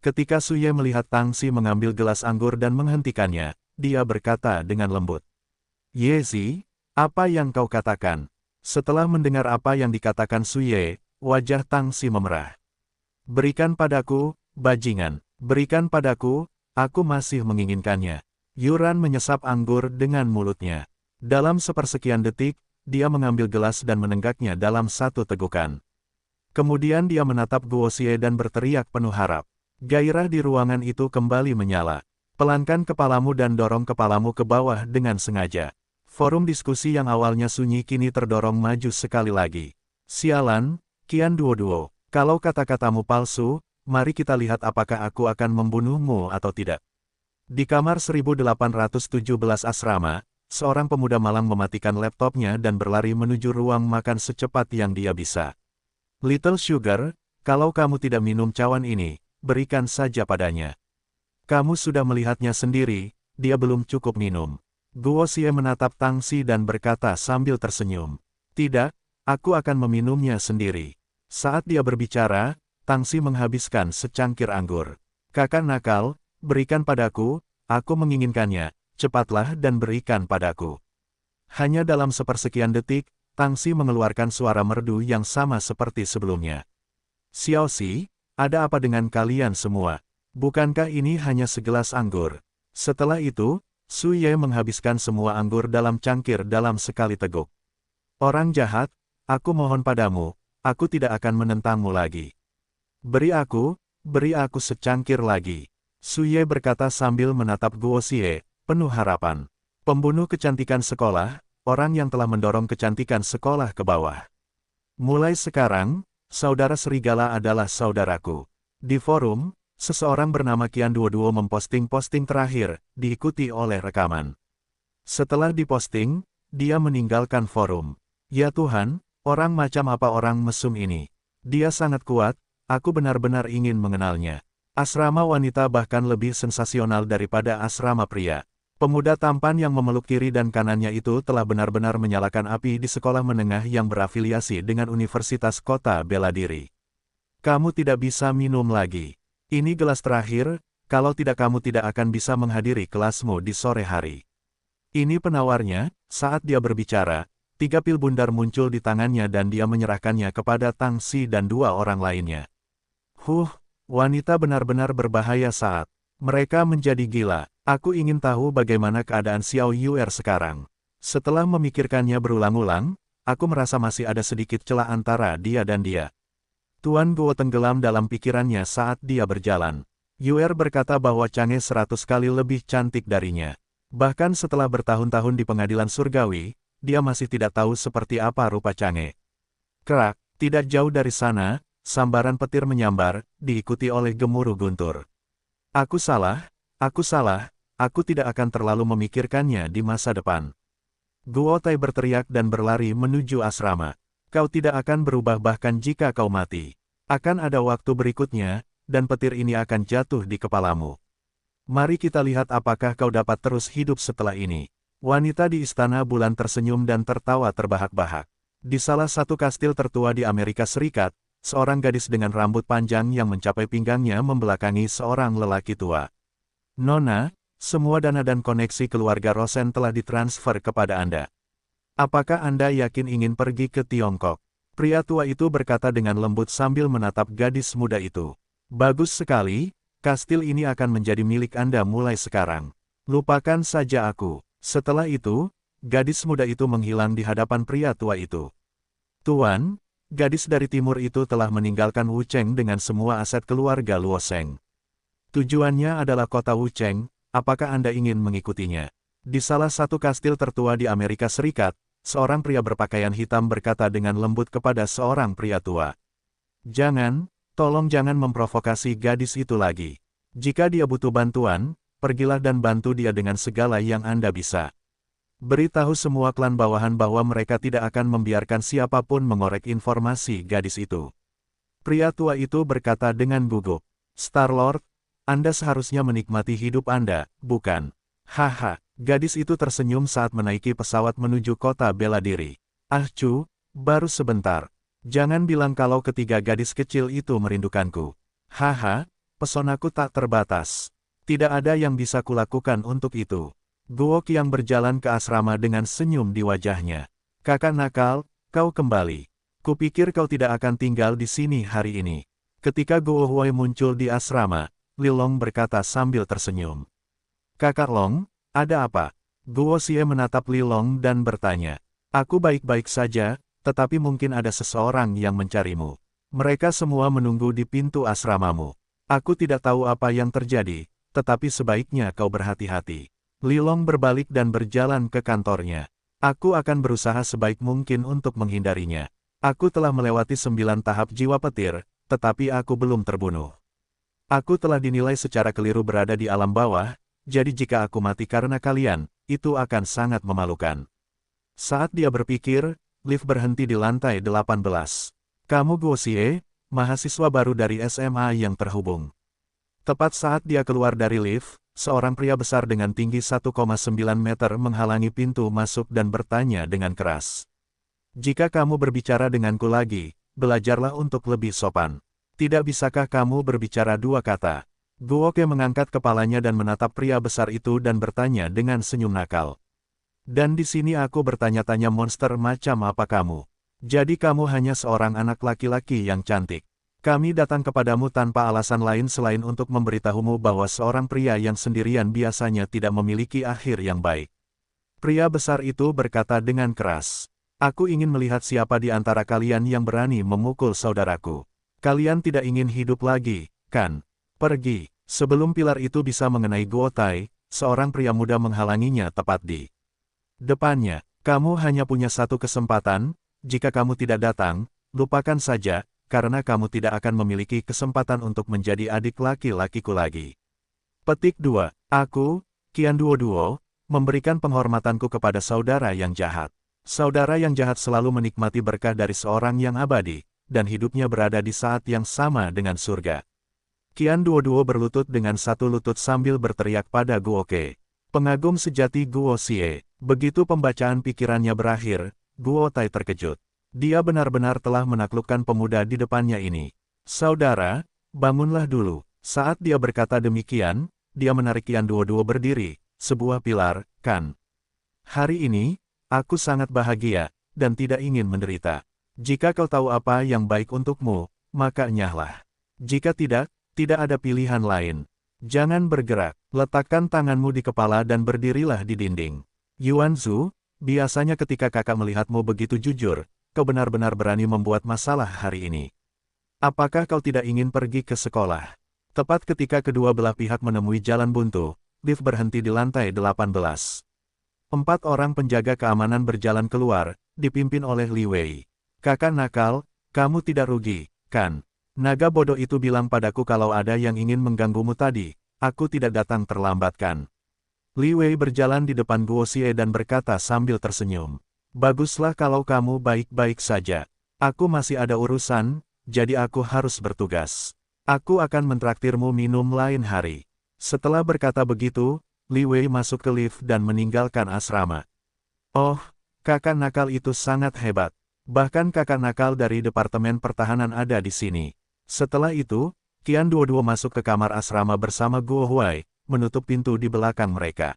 Ketika Suye melihat Tang Xi mengambil gelas anggur dan menghentikannya, dia berkata dengan lembut. Ye Zi, apa yang kau katakan? Setelah mendengar apa yang dikatakan Suye, wajah Tang Xi memerah. Berikan padaku, bajingan. Berikan padaku, aku masih menginginkannya. Yuran menyesap anggur dengan mulutnya. Dalam sepersekian detik, dia mengambil gelas dan menenggaknya dalam satu tegukan. Kemudian dia menatap Guo Xie dan berteriak penuh harap. Gairah di ruangan itu kembali menyala. Pelankan kepalamu dan dorong kepalamu ke bawah dengan sengaja. Forum diskusi yang awalnya sunyi kini terdorong maju sekali lagi. Sialan, Qian Duo, kalau kata-katamu palsu, mari kita lihat apakah aku akan membunuhmu atau tidak. Di kamar 1817 asrama, seorang pemuda malang mematikan laptopnya dan berlari menuju ruang makan secepat yang dia bisa. Little Sugar, kalau kamu tidak minum cawan ini, berikan saja padanya. Kamu sudah melihatnya sendiri, dia belum cukup minum. Guo Xie menatap Tang Xi dan berkata sambil tersenyum. Tidak, aku akan meminumnya sendiri. Saat dia berbicara, Tang Xi menghabiskan secangkir anggur. Kakak nakal, berikan padaku, aku menginginkannya, cepatlah dan berikan padaku. Hanya dalam sepersekian detik, Tang Xi mengeluarkan suara merdu yang sama seperti sebelumnya. Xiao Xi, ada apa dengan kalian semua? Bukankah ini hanya segelas anggur? Setelah itu, Su Ye menghabiskan semua anggur dalam cangkir dalam sekali teguk. Orang jahat, aku mohon padamu, aku tidak akan menentangmu lagi. Beri aku secangkir lagi. Su Ye berkata sambil menatap Guo Xie, penuh harapan. Pembunuh kecantikan sekolah, orang yang telah mendorong kecantikan sekolah ke bawah. Mulai sekarang, saudara serigala adalah saudaraku. Di forum, seseorang bernama Qian Duo memposting posting terakhir, diikuti oleh rekaman. Setelah diposting, dia meninggalkan forum. Ya Tuhan, orang macam apa orang mesum ini? Dia sangat kuat, aku benar-benar ingin mengenalnya. Asrama wanita bahkan lebih sensasional daripada asrama pria. Pemuda tampan yang memeluk kiri dan kanannya itu telah benar-benar menyalakan api di sekolah menengah yang berafiliasi dengan Universitas Kota Bela Diri. Kamu tidak bisa minum lagi. Ini gelas terakhir, kalau tidak kamu tidak akan bisa menghadiri kelasmu di sore hari. Ini penawarnya. Saat dia berbicara, 3 pil bundar muncul di tangannya dan dia menyerahkannya kepada Tang Xi dan 2 orang lainnya. Wanita benar-benar berbahaya saat mereka menjadi gila. Aku ingin tahu bagaimana keadaan Xiao Yuer sekarang. Setelah memikirkannya berulang-ulang, aku merasa masih ada sedikit celah antara dia dan dia. Tuan Guo tenggelam dalam pikirannya saat dia berjalan. Yuer berkata bahwa Chang'e 100 kali lebih cantik darinya. Bahkan setelah bertahun-tahun di pengadilan surgawi, dia masih tidak tahu seperti apa rupa Chang'e. Kerak, tidak jauh dari sana, sambaran petir menyambar, diikuti oleh gemuruh guntur. Aku salah, aku tidak akan terlalu memikirkannya di masa depan. Guo Tai berteriak dan berlari menuju asrama. Kau tidak akan berubah bahkan jika kau mati. Akan ada waktu berikutnya, dan petir ini akan jatuh di kepalamu. Mari kita lihat apakah kau dapat terus hidup setelah ini. Wanita di Istana Bulan tersenyum dan tertawa terbahak-bahak. Di salah satu kastil tertua di Amerika Serikat, seorang gadis dengan rambut panjang yang mencapai pinggangnya membelakangi seorang lelaki tua. Nona, semua dana dan koneksi keluarga Rosen telah ditransfer kepada Anda. Apakah Anda yakin ingin pergi ke Tiongkok? Pria tua itu berkata dengan lembut sambil menatap gadis muda itu. Bagus sekali, kastil ini akan menjadi milik Anda mulai sekarang. Lupakan saja aku. Setelah itu, gadis muda itu menghilang di hadapan pria tua itu. Tuan, gadis dari timur itu telah meninggalkan Wucheng dengan semua aset keluarga Luoseng. Tujuannya adalah kota Wucheng, apakah Anda ingin mengikutinya? Di salah satu kastil tertua di Amerika Serikat, seorang pria berpakaian hitam berkata dengan lembut kepada seorang pria tua. Jangan, tolong jangan memprovokasi gadis itu lagi. Jika dia butuh bantuan, pergilah dan bantu dia dengan segala yang Anda bisa. Beritahu semua klan bawahan bahwa mereka tidak akan membiarkan siapapun mengorek informasi gadis itu. Pria tua itu berkata dengan gugup. Star-Lord, Anda seharusnya menikmati hidup Anda, bukan? Haha, gadis itu tersenyum saat menaiki pesawat menuju kota bela diri. Baru sebentar. Jangan bilang kalau ketiga gadis kecil itu merindukanku. Haha, pesonaku tak terbatas. Tidak ada yang bisa kulakukan untuk itu. Guo Qiang berjalan ke asrama dengan senyum di wajahnya. Kakak nakal, kau kembali. Kupikir kau tidak akan tinggal di sini hari ini. Ketika Guo Huai muncul di asrama, Li Long berkata sambil tersenyum. Kakak Long, ada apa? Guo Xie menatap Li Long dan bertanya. Aku baik-baik saja, tetapi mungkin ada seseorang yang mencarimu. Mereka semua menunggu di pintu asramamu. Aku tidak tahu apa yang terjadi, tetapi sebaiknya kau berhati-hati. Li Long berbalik dan berjalan ke kantornya. Aku akan berusaha sebaik mungkin untuk menghindarinya. Aku telah melewati 9 tahap jiwa petir, tetapi aku belum terbunuh. Aku telah dinilai secara keliru berada di alam bawah, jadi jika aku mati karena kalian, itu akan sangat memalukan. Saat dia berpikir, lift berhenti di lantai 18. Kamu Guo Xie, mahasiswa baru dari SMA yang terhubung. Tepat saat dia keluar dari lift, seorang pria besar dengan tinggi 1,9 meter menghalangi pintu masuk dan bertanya dengan keras. Jika kamu berbicara denganku lagi, belajarlah untuk lebih sopan. Tidak bisakah kamu berbicara 2 kata? Guo Ke mengangkat kepalanya dan menatap pria besar itu dan bertanya dengan senyum nakal. Dan di sini aku bertanya-tanya monster macam apa kamu? Jadi kamu hanya seorang anak laki-laki yang cantik. Kami datang kepadamu tanpa alasan lain selain untuk memberitahumu bahwa seorang pria yang sendirian biasanya tidak memiliki akhir yang baik. Pria besar itu berkata dengan keras. Aku ingin melihat siapa di antara kalian yang berani memukul saudaraku. Kalian tidak ingin hidup lagi, kan? Pergi. Sebelum pilar itu bisa mengenai Guo Tai, seorang pria muda menghalanginya tepat di depannya. Kamu hanya punya satu kesempatan, jika kamu tidak datang, lupakan saja, karena kamu tidak akan memiliki kesempatan untuk menjadi adik laki-lakiku lagi. Petik 2. Aku, Qian Duo, memberikan penghormatanku kepada saudara yang jahat. Saudara yang jahat selalu menikmati berkah dari seorang yang abadi, dan hidupnya berada di saat yang sama dengan surga. Qian Duo berlutut dengan satu lutut sambil berteriak pada Guo Ke. Pengagum sejati Guo Xie. Begitu pembacaan pikirannya berakhir, Guo Tai terkejut. Dia benar-benar telah menaklukkan pemuda di depannya ini. Saudara, bangunlah dulu. Saat dia berkata demikian, dia menarik Qian Duoduo berdiri, sebuah pilar, kan? Hari ini, aku sangat bahagia, dan tidak ingin menderita. Jika kau tahu apa yang baik untukmu, maka enyahlah. Jika tidak, tidak ada pilihan lain. Jangan bergerak, letakkan tanganmu di kepala dan berdirilah di dinding. Yuan Zhu, biasanya ketika kakak melihatmu begitu jujur, kau benar-benar berani membuat masalah hari ini. Apakah kau tidak ingin pergi ke sekolah? Tepat ketika kedua belah pihak menemui jalan buntu, lift berhenti di lantai 18. 4 orang penjaga keamanan berjalan keluar, dipimpin oleh Li Wei. Kakak nakal, kamu tidak rugi, kan? Naga bodoh itu bilang padaku kalau ada yang ingin mengganggumu tadi, aku tidak datang terlambat kan? Li Wei berjalan di depan Guo Xie dan berkata sambil tersenyum. Baguslah kalau kamu baik-baik saja. Aku masih ada urusan, jadi aku harus bertugas. Aku akan mentraktirmu minum lain hari. Setelah berkata begitu, Li Wei masuk ke lift dan meninggalkan asrama. Oh, kakak nakal itu sangat hebat. Bahkan kakak nakal dari Departemen Pertahanan ada di sini. Setelah itu, Qian Duoduo masuk ke kamar asrama bersama Guo Huai, menutup pintu di belakang mereka.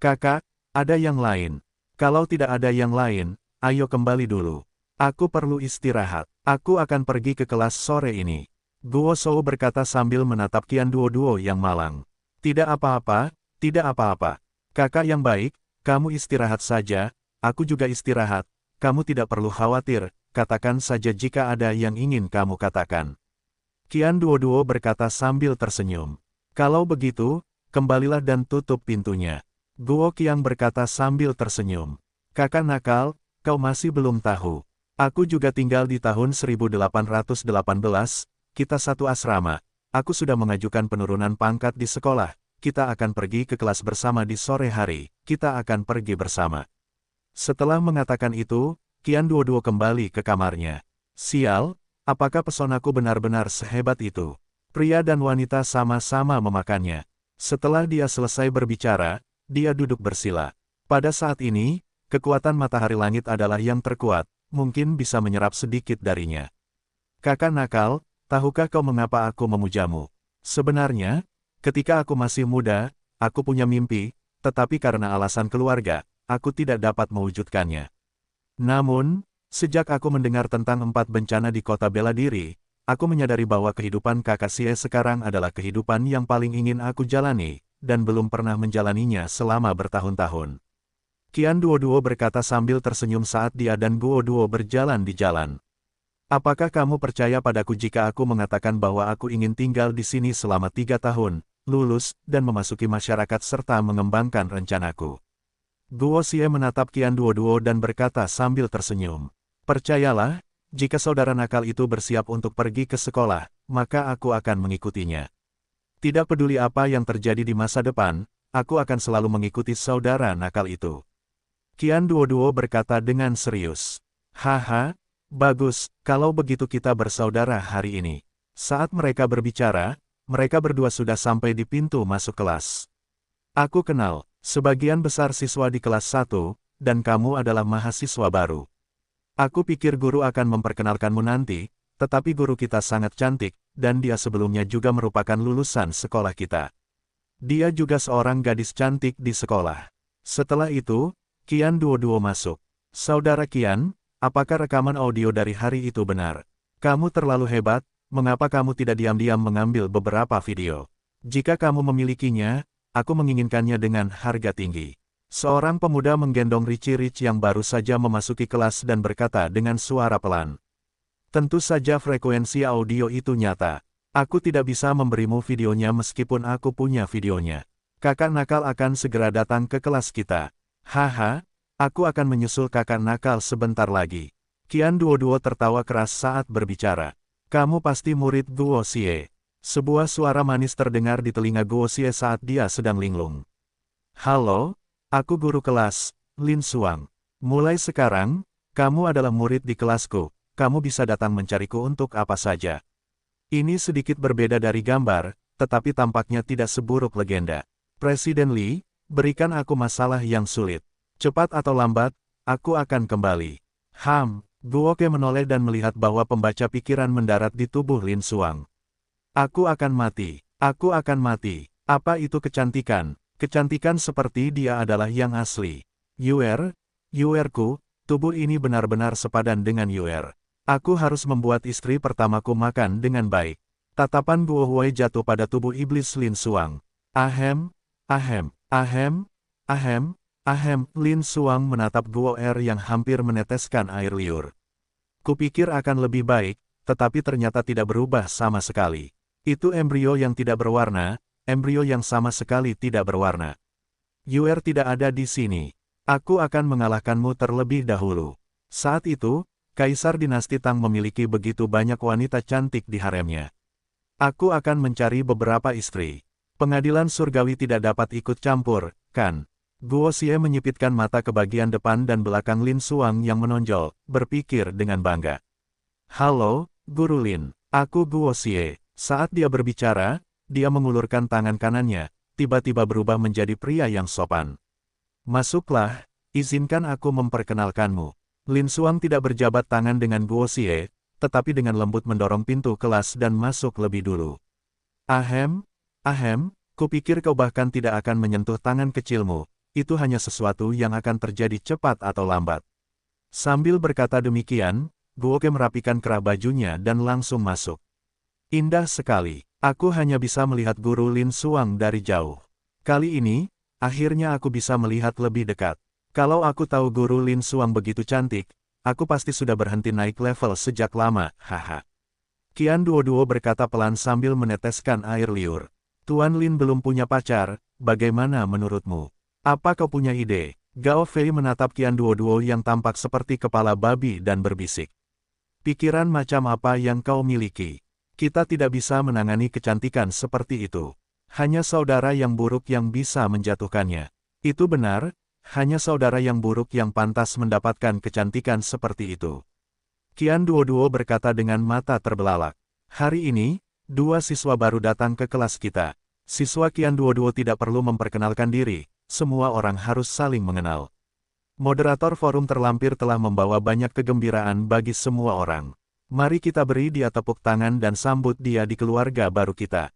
Kakak, ada yang lain. Kalau tidak ada yang lain, ayo kembali dulu. Aku perlu istirahat. Aku akan pergi ke kelas sore ini. Guo Shou berkata sambil menatap Qian Duoduo yang malang. Tidak apa-apa, tidak apa-apa. Kakak yang baik, kamu istirahat saja, aku juga istirahat. Kamu tidak perlu khawatir, katakan saja jika ada yang ingin kamu katakan. Qian Duoduo berkata sambil tersenyum. Kalau begitu, kembalilah dan tutup pintunya. Guo Qiang berkata sambil tersenyum. Kakak nakal, kau masih belum tahu. Aku juga tinggal di tahun 1818, kita satu asrama. Aku sudah mengajukan penurunan pangkat di sekolah. Kita akan pergi ke kelas bersama di sore hari. Kita akan pergi bersama. Setelah mengatakan itu, Qian Duoduo kembali ke kamarnya. Sial, apakah pesonaku benar-benar sehebat itu? Pria dan wanita sama-sama memakannya. Setelah dia selesai berbicara, dia duduk bersila. Pada saat ini, kekuatan matahari langit adalah yang terkuat, mungkin bisa menyerap sedikit darinya. Kakak nakal, tahukah kau mengapa aku memujamu? Sebenarnya, ketika aku masih muda, aku punya mimpi, tetapi karena alasan keluarga, aku tidak dapat mewujudkannya. Namun, sejak aku mendengar tentang 4 bencana di kota bela diri, aku menyadari bahwa kehidupan kakak Xie sekarang adalah kehidupan yang paling ingin aku jalani, dan belum pernah menjalaninya selama bertahun-tahun. Qian Duoduo berkata sambil tersenyum saat dia dan Guo Duo berjalan di jalan. Apakah kamu percaya padaku jika aku mengatakan bahwa aku ingin tinggal di sini selama 3 tahun, lulus, dan memasuki masyarakat serta mengembangkan rencanaku? Guo Xie menatap Qian Duoduo dan berkata sambil tersenyum. Percayalah, jika saudara nakal itu bersiap untuk pergi ke sekolah, maka aku akan mengikutinya. Tidak peduli apa yang terjadi di masa depan, aku akan selalu mengikuti saudara nakal itu. Qian Duoduo berkata dengan serius. Haha, bagus, kalau begitu kita bersaudara hari ini. Saat mereka berbicara, mereka berdua sudah sampai di pintu masuk kelas. Aku kenal, sebagian besar siswa di kelas 1, dan kamu adalah mahasiswa baru. Aku pikir guru akan memperkenalkanmu nanti, tetapi guru kita sangat cantik, dan dia sebelumnya juga merupakan lulusan sekolah kita. Dia juga seorang gadis cantik di sekolah. Setelah itu, Qian Duoduo masuk. Saudara Qian, apakah rekaman audio dari hari itu benar? Kamu terlalu hebat, mengapa kamu tidak diam-diam mengambil beberapa video? Jika kamu memilikinya, aku menginginkannya dengan harga tinggi. Seorang pemuda menggendong Richie Rich yang baru saja memasuki kelas dan berkata dengan suara pelan. Tentu saja frekuensi audio itu nyata. Aku tidak bisa memberimu videonya meskipun aku punya videonya. Kakak nakal akan segera datang ke kelas kita. Haha, aku akan menyusul kakak nakal sebentar lagi. Qian Duoduo tertawa keras saat berbicara. Kamu pasti murid Guo Xie. Sebuah suara manis terdengar di telinga Guo Xie saat dia sedang linglung. Halo, aku guru kelas, Lin Xuang. Mulai sekarang, kamu adalah murid di kelasku, kamu bisa datang mencariku untuk apa saja. Ini sedikit berbeda dari gambar, tetapi tampaknya tidak seburuk legenda. Presiden Li, berikan aku masalah yang sulit. Cepat atau lambat, aku akan kembali. Guo Ke menoleh dan melihat bahwa pembaca pikiran mendarat di tubuh Lin Xuang. Aku akan mati. Aku akan mati. Apa itu kecantikan? Kecantikan seperti dia adalah yang asli. Yuerku, tubuh ini benar-benar sepadan dengan Yuer. Aku harus membuat istri pertamaku makan dengan baik. Tatapan Guo Huai jatuh pada tubuh iblis Lin Suang. Ahem, ahem, ahem, ahem, ahem. Lin Suang menatap Guo yang hampir meneteskan air liur. Kupikir akan lebih baik, tetapi ternyata tidak berubah sama sekali. Itu embrio yang tidak berwarna, embrio yang sama sekali tidak berwarna. Yuer tidak ada di sini. Aku akan mengalahkanmu terlebih dahulu. Saat itu, Kaisar Dinasti Tang memiliki begitu banyak wanita cantik di haremnya. Aku akan mencari beberapa istri. Pengadilan surgawi tidak dapat ikut campur, kan? Guo Xie menyipitkan mata ke bagian depan dan belakang Lin Suang yang menonjol, berpikir dengan bangga. Halo, Guru Lin. Aku Guo Xie. Saat dia berbicara, dia mengulurkan tangan kanannya, tiba-tiba berubah menjadi pria yang sopan. Masuklah, izinkan aku memperkenalkanmu. Lin Suang tidak berjabat tangan dengan Guo Xie, tetapi dengan lembut mendorong pintu kelas dan masuk lebih dulu. Ahem, kupikir kau bahkan tidak akan menyentuh tangan kecilmu, itu hanya sesuatu yang akan terjadi cepat atau lambat. Sambil berkata demikian, Guo Ke merapikan kerah bajunya dan langsung masuk. Indah sekali, aku hanya bisa melihat Guru Lin Suang dari jauh. Kali ini, akhirnya aku bisa melihat lebih dekat. Kalau aku tahu Guru Lin Suang begitu cantik, aku pasti sudah berhenti naik level sejak lama, haha. Qian Duo berkata pelan sambil meneteskan air liur. Tuan Lin belum punya pacar, bagaimana menurutmu? Apa kau punya ide? Gao Fei menatap Qian Duo yang tampak seperti kepala babi dan berbisik. Pikiran macam apa yang kau miliki? Kita tidak bisa menangani kecantikan seperti itu. Hanya saudara yang buruk yang bisa menjatuhkannya. Itu benar. Hanya saudara yang buruk yang pantas mendapatkan kecantikan seperti itu. Qian Duo berkata dengan mata terbelalak. Hari ini, 2 siswa baru datang ke kelas kita. Siswa Qian Duo tidak perlu memperkenalkan diri, semua orang harus saling mengenal. Moderator forum terlampir telah membawa banyak kegembiraan bagi semua orang. Mari kita beri dia tepuk tangan dan sambut dia di keluarga baru kita.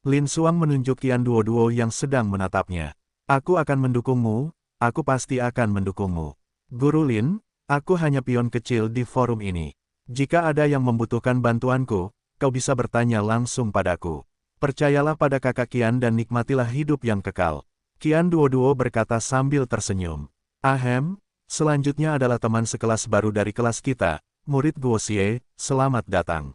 Lin Suang menunjuk Qian Duo yang sedang menatapnya. Aku akan mendukungmu. Aku pasti akan mendukungmu. Guru Lin, aku hanya pion kecil di forum ini. Jika ada yang membutuhkan bantuanku, kau bisa bertanya langsung padaku. Percayalah pada kakak Qian dan nikmatilah hidup yang kekal. Qian Duo berkata sambil tersenyum. Ahem, selanjutnya adalah teman sekelas baru dari kelas kita, murid Guo Xie, selamat datang.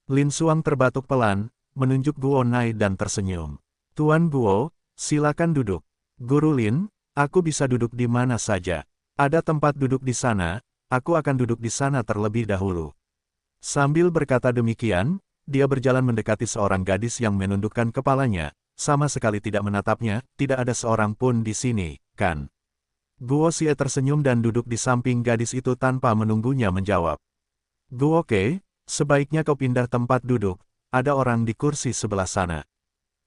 Lin Suang terbatuk pelan, menunjuk Guo Nai dan tersenyum. Tuan Guo, silakan duduk. Guru Lin, aku bisa duduk di mana saja. Ada tempat duduk di sana, aku akan duduk di sana terlebih dahulu. Sambil berkata demikian, dia berjalan mendekati seorang gadis yang menundukkan kepalanya, sama sekali tidak menatapnya, tidak ada seorang pun di sini, kan? Guo Xie tersenyum dan duduk di samping gadis itu tanpa menunggunya menjawab. Guo Ke, sebaiknya kau pindah tempat duduk, ada orang di kursi sebelah sana.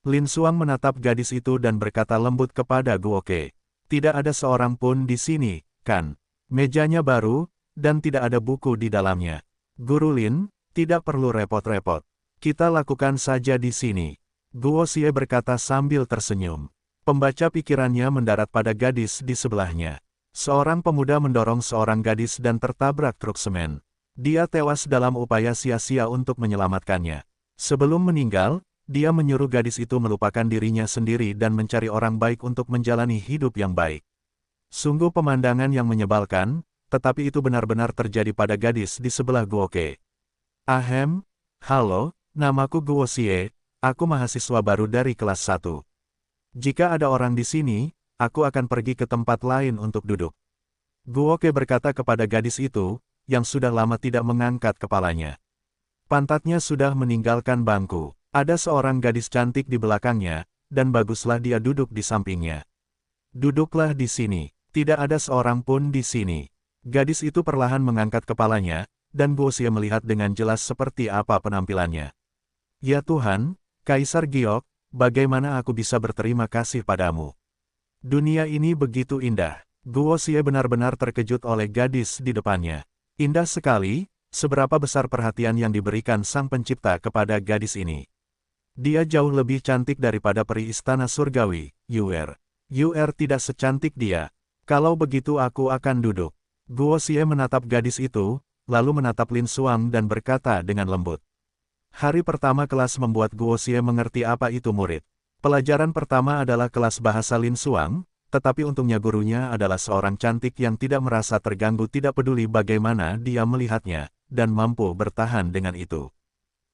Lin Suang menatap gadis itu dan berkata lembut kepada Guo Ke. Tidak ada seorang pun di sini, kan? Mejanya baru, dan tidak ada buku di dalamnya. Guru Lin, tidak perlu repot-repot. Kita lakukan saja di sini. Guo Xie berkata sambil tersenyum. Pembaca pikirannya mendarat pada gadis di sebelahnya. Seorang pemuda mendorong seorang gadis dan tertabrak truk semen. Dia tewas dalam upaya sia-sia untuk menyelamatkannya. Sebelum meninggal, dia menyuruh gadis itu melupakan dirinya sendiri dan mencari orang baik untuk menjalani hidup yang baik. Sungguh pemandangan yang menyebalkan, tetapi itu benar-benar terjadi pada gadis di sebelah Guo Ke. Ahem, halo, namaku Guo Xie, aku mahasiswa baru dari kelas 1. Jika ada orang di sini, aku akan pergi ke tempat lain untuk duduk. Guo Ke berkata kepada gadis itu, yang sudah lama tidak mengangkat kepalanya. Pantatnya sudah meninggalkan bangku. Ada seorang gadis cantik di belakangnya, dan baguslah dia duduk di sampingnya. Duduklah di sini. Tidak ada seorang pun di sini. Gadis itu perlahan mengangkat kepalanya, dan Guo Xie melihat dengan jelas seperti apa penampilannya. Ya Tuhan, Kaisar Giok, bagaimana aku bisa berterima kasih padamu? Dunia ini begitu indah. Guo Xie benar-benar terkejut oleh gadis di depannya. Indah sekali, seberapa besar perhatian yang diberikan Sang Pencipta kepada gadis ini. Dia jauh lebih cantik daripada peri istana surgawi, Yuer. Yuer tidak secantik dia. Kalau begitu aku akan duduk. Guo Xie menatap gadis itu, lalu menatap Lin Xuang dan berkata dengan lembut. Hari pertama kelas membuat Guo Xie mengerti apa itu murid. Pelajaran pertama adalah kelas bahasa Lin Xuang, tetapi untungnya gurunya adalah seorang cantik yang tidak merasa terganggu, tidak peduli bagaimana dia melihatnya, dan mampu bertahan dengan itu.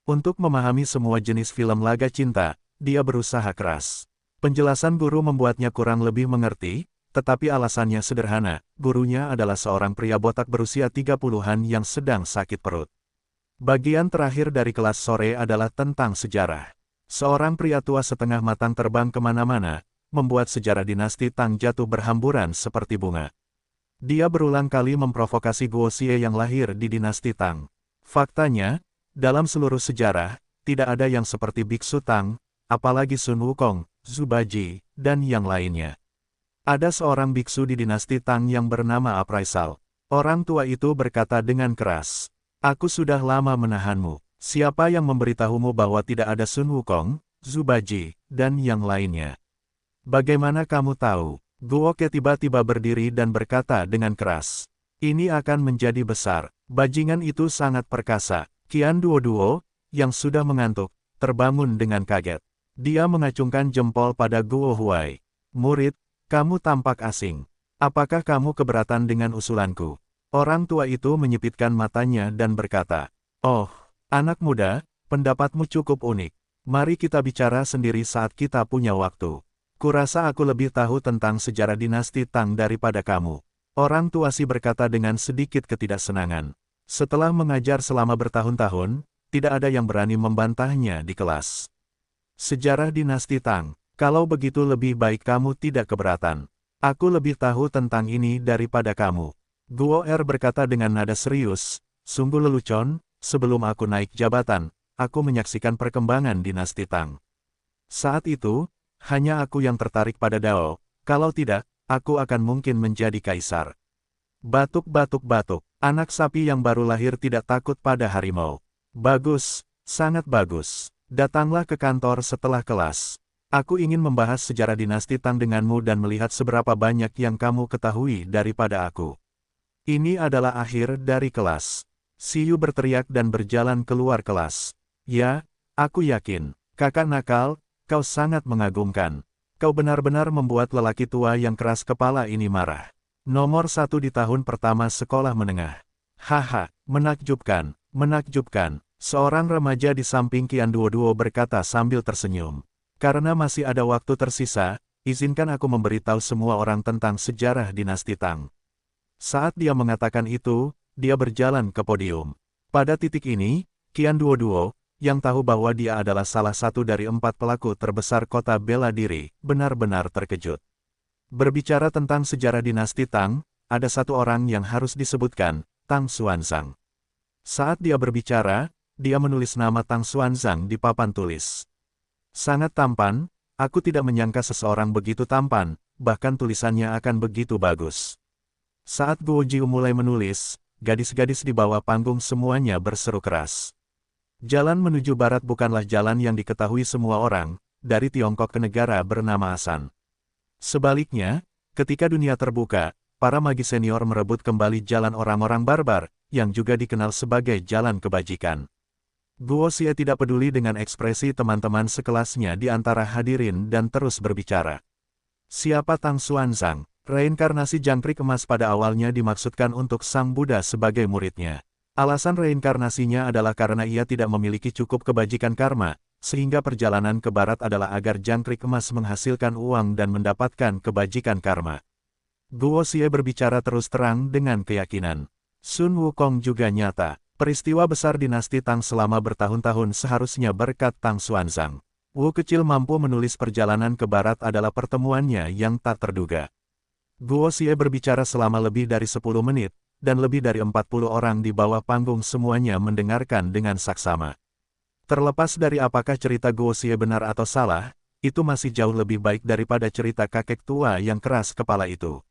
Untuk memahami semua jenis film laga cinta, dia berusaha keras. Penjelasan guru membuatnya kurang lebih mengerti, tetapi alasannya sederhana, gurunya adalah seorang pria botak berusia 30-an yang sedang sakit perut. Bagian terakhir dari kelas sore adalah tentang sejarah. Seorang pria tua setengah matang terbang kemana-mana, membuat sejarah dinasti Tang jatuh berhamburan seperti bunga. Dia berulang kali memprovokasi Guo Xie yang lahir di dinasti Tang. Faktanya, dalam seluruh sejarah, tidak ada yang seperti Biksu Tang, apalagi Sun Wukong, Zhu Baji, dan yang lainnya. Ada seorang biksu di dinasti Tang yang bernama Apraisal. Orang tua itu berkata dengan keras, "Aku sudah lama menahanmu. Siapa yang memberitahumu bahwa tidak ada Sun Wukong, Zhu Baji, dan yang lainnya? Bagaimana kamu tahu?" Guo Ke tiba-tiba berdiri dan berkata dengan keras, "Ini akan menjadi besar." Bajingan itu sangat perkasa. Qian Duo, yang sudah mengantuk, terbangun dengan kaget. Dia mengacungkan jempol pada Guo Huai. "Murid, kamu tampak asing. Apakah kamu keberatan dengan usulanku?" Orang tua itu menyipitkan matanya dan berkata, "Oh, anak muda, pendapatmu cukup unik. Mari kita bicara sendiri saat kita punya waktu. Kurasa aku lebih tahu tentang sejarah dinasti Tang daripada kamu." Orang tua si berkata dengan sedikit ketidaksenangan. Setelah mengajar selama bertahun-tahun, tidak ada yang berani membantahnya di kelas. Sejarah dinasti Tang. Kalau begitu lebih baik kamu tidak keberatan. Aku lebih tahu tentang ini daripada kamu. Guo Er berkata dengan nada serius, "Sungguh lelucon, sebelum aku naik jabatan, aku menyaksikan perkembangan dinasti Tang. Saat itu, hanya aku yang tertarik pada Dao, kalau tidak, aku akan mungkin menjadi kaisar." Batuk-batuk-batuk, anak sapi yang baru lahir tidak takut pada harimau. Bagus, sangat bagus. Datanglah ke kantor setelah kelas. Aku ingin membahas sejarah dinasti Tang denganmu dan melihat seberapa banyak yang kamu ketahui daripada aku. Ini adalah akhir dari kelas. Siyu berteriak dan berjalan keluar kelas. "Ya, aku yakin. Kakak nakal, kau sangat mengagumkan. Kau benar-benar membuat lelaki tua yang keras kepala ini marah. Nomor 1 di tahun pertama sekolah menengah." "Haha, menakjubkan, menakjubkan." Seorang remaja di samping Qian Duo berkata sambil tersenyum. "Karena masih ada waktu tersisa, izinkan aku memberitahu semua orang tentang sejarah dinasti Tang." Saat dia mengatakan itu, dia berjalan ke podium. Pada titik ini, Qian Duo, yang tahu bahwa dia adalah salah satu dari 4 pelaku terbesar kota bela diri, benar-benar terkejut. Berbicara tentang sejarah dinasti Tang, ada satu orang yang harus disebutkan, Tang Xuanzang. Saat dia berbicara, dia menulis nama Tang Xuanzang di papan tulis. "Sangat tampan, aku tidak menyangka seseorang begitu tampan, bahkan tulisannya akan begitu bagus." Saat Guo Jiu mulai menulis, gadis-gadis di bawah panggung semuanya berseru keras. Jalan menuju barat bukanlah jalan yang diketahui semua orang, dari Tiongkok ke negara bernama Asan. Sebaliknya, ketika dunia terbuka, para magi senior merebut kembali jalan orang-orang barbar, yang juga dikenal sebagai jalan kebajikan. Guo Xie tidak peduli dengan ekspresi teman-teman sekelasnya di antara hadirin dan terus berbicara. "Siapa Tang Xuanzang?" Reinkarnasi jangkrik emas pada awalnya dimaksudkan untuk Sang Buddha sebagai muridnya. Alasan reinkarnasinya adalah karena ia tidak memiliki cukup kebajikan karma, sehingga perjalanan ke barat adalah agar jangkrik emas menghasilkan uang dan mendapatkan kebajikan karma. Guo Xie berbicara terus terang dengan keyakinan. Sun Wukong juga nyata. Peristiwa besar dinasti Tang selama bertahun-tahun seharusnya berkat Tang Xuanzang. Wu kecil mampu menulis perjalanan ke barat adalah pertemuannya yang tak terduga. Guo Xie berbicara selama lebih dari 10 menit, dan lebih dari 40 orang di bawah panggung semuanya mendengarkan dengan saksama. Terlepas dari apakah cerita Guo Xie benar atau salah, itu masih jauh lebih baik daripada cerita kakek tua yang keras kepala itu.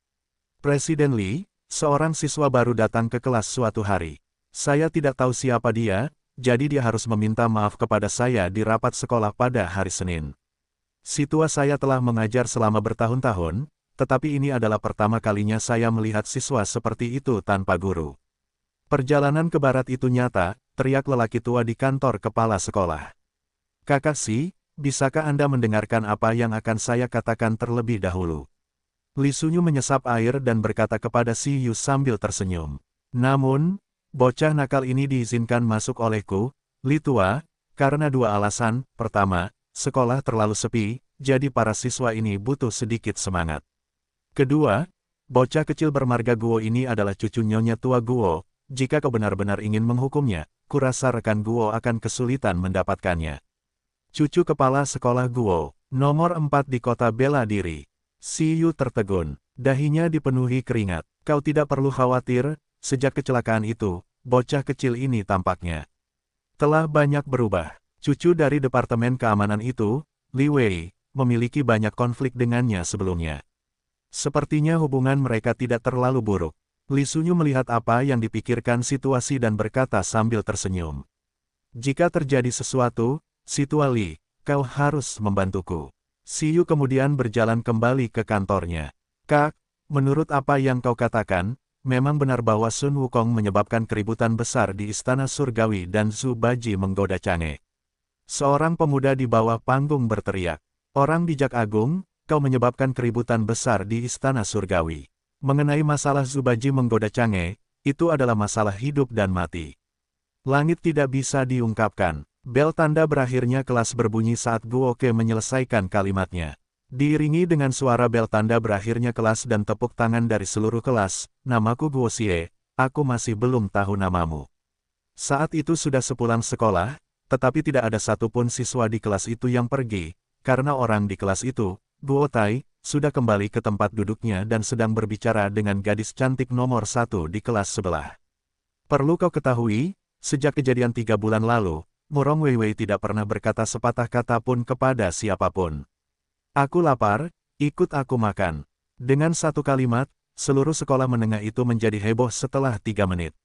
Presiden Li, seorang siswa baru datang ke kelas suatu hari. "Saya tidak tahu siapa dia, jadi dia harus meminta maaf kepada saya di rapat sekolah pada hari Senin. Situa saya telah mengajar selama bertahun-tahun, tetapi ini adalah pertama kalinya saya melihat siswa seperti itu tanpa guru. Perjalanan ke barat itu nyata, teriak lelaki tua di kantor kepala sekolah. Kakashi, bisakah Anda mendengarkan apa yang akan saya katakan terlebih dahulu? Li Sunyu menyesap air dan berkata kepada si Yu sambil tersenyum. Namun, bocah nakal ini diizinkan masuk olehku, Li Tua, karena dua alasan. Pertama, sekolah terlalu sepi, jadi para siswa ini butuh sedikit semangat. Kedua, bocah kecil bermarga Guo ini adalah cucu nyonya tua Guo. Jika kau benar-benar ingin menghukumnya, kurasa rekan Guo akan kesulitan mendapatkannya. Cucu kepala sekolah Guo, nomor 4 di kota bela diri. Si Yu tertegun, dahinya dipenuhi keringat. Kau tidak perlu khawatir, sejak kecelakaan itu, bocah kecil ini tampaknya telah banyak berubah. Cucu dari Departemen Keamanan itu, Li Wei, memiliki banyak konflik dengannya sebelumnya. Sepertinya hubungan mereka tidak terlalu buruk. Li Sunyu melihat apa yang dipikirkan situasi dan berkata sambil tersenyum. Jika terjadi sesuatu, Situa Li, kau harus membantuku. Si Yu kemudian berjalan kembali ke kantornya. Kak, menurut apa yang kau katakan, memang benar bahwa Sun Wukong menyebabkan keributan besar di Istana Surgawi dan Zhu Baji menggoda Chang'e. Seorang pemuda di bawah panggung berteriak. Orang bijak agung, kau menyebabkan keributan besar di Istana Surgawi. Mengenai masalah Zhu Baji menggoda Chang'e, itu adalah masalah hidup dan mati. Langit tidak bisa diungkapkan. Bel tanda berakhirnya kelas berbunyi saat Guoke menyelesaikan kalimatnya. Diiringi dengan suara bel tanda berakhirnya kelas dan tepuk tangan dari seluruh kelas, namaku Guoxie, aku masih belum tahu namamu. Saat itu sudah sepulang sekolah, tetapi tidak ada satupun siswa di kelas itu yang pergi, karena orang di kelas itu, Guo Tai, sudah kembali ke tempat duduknya dan sedang berbicara dengan gadis cantik nomor 1 di kelas sebelah. Perlu kau ketahui, sejak kejadian 3 bulan lalu, Murong Weiwei tidak pernah berkata sepatah kata pun kepada siapapun. Aku lapar, ikut aku makan. Dengan satu kalimat, seluruh sekolah menengah itu menjadi heboh setelah 3 menit.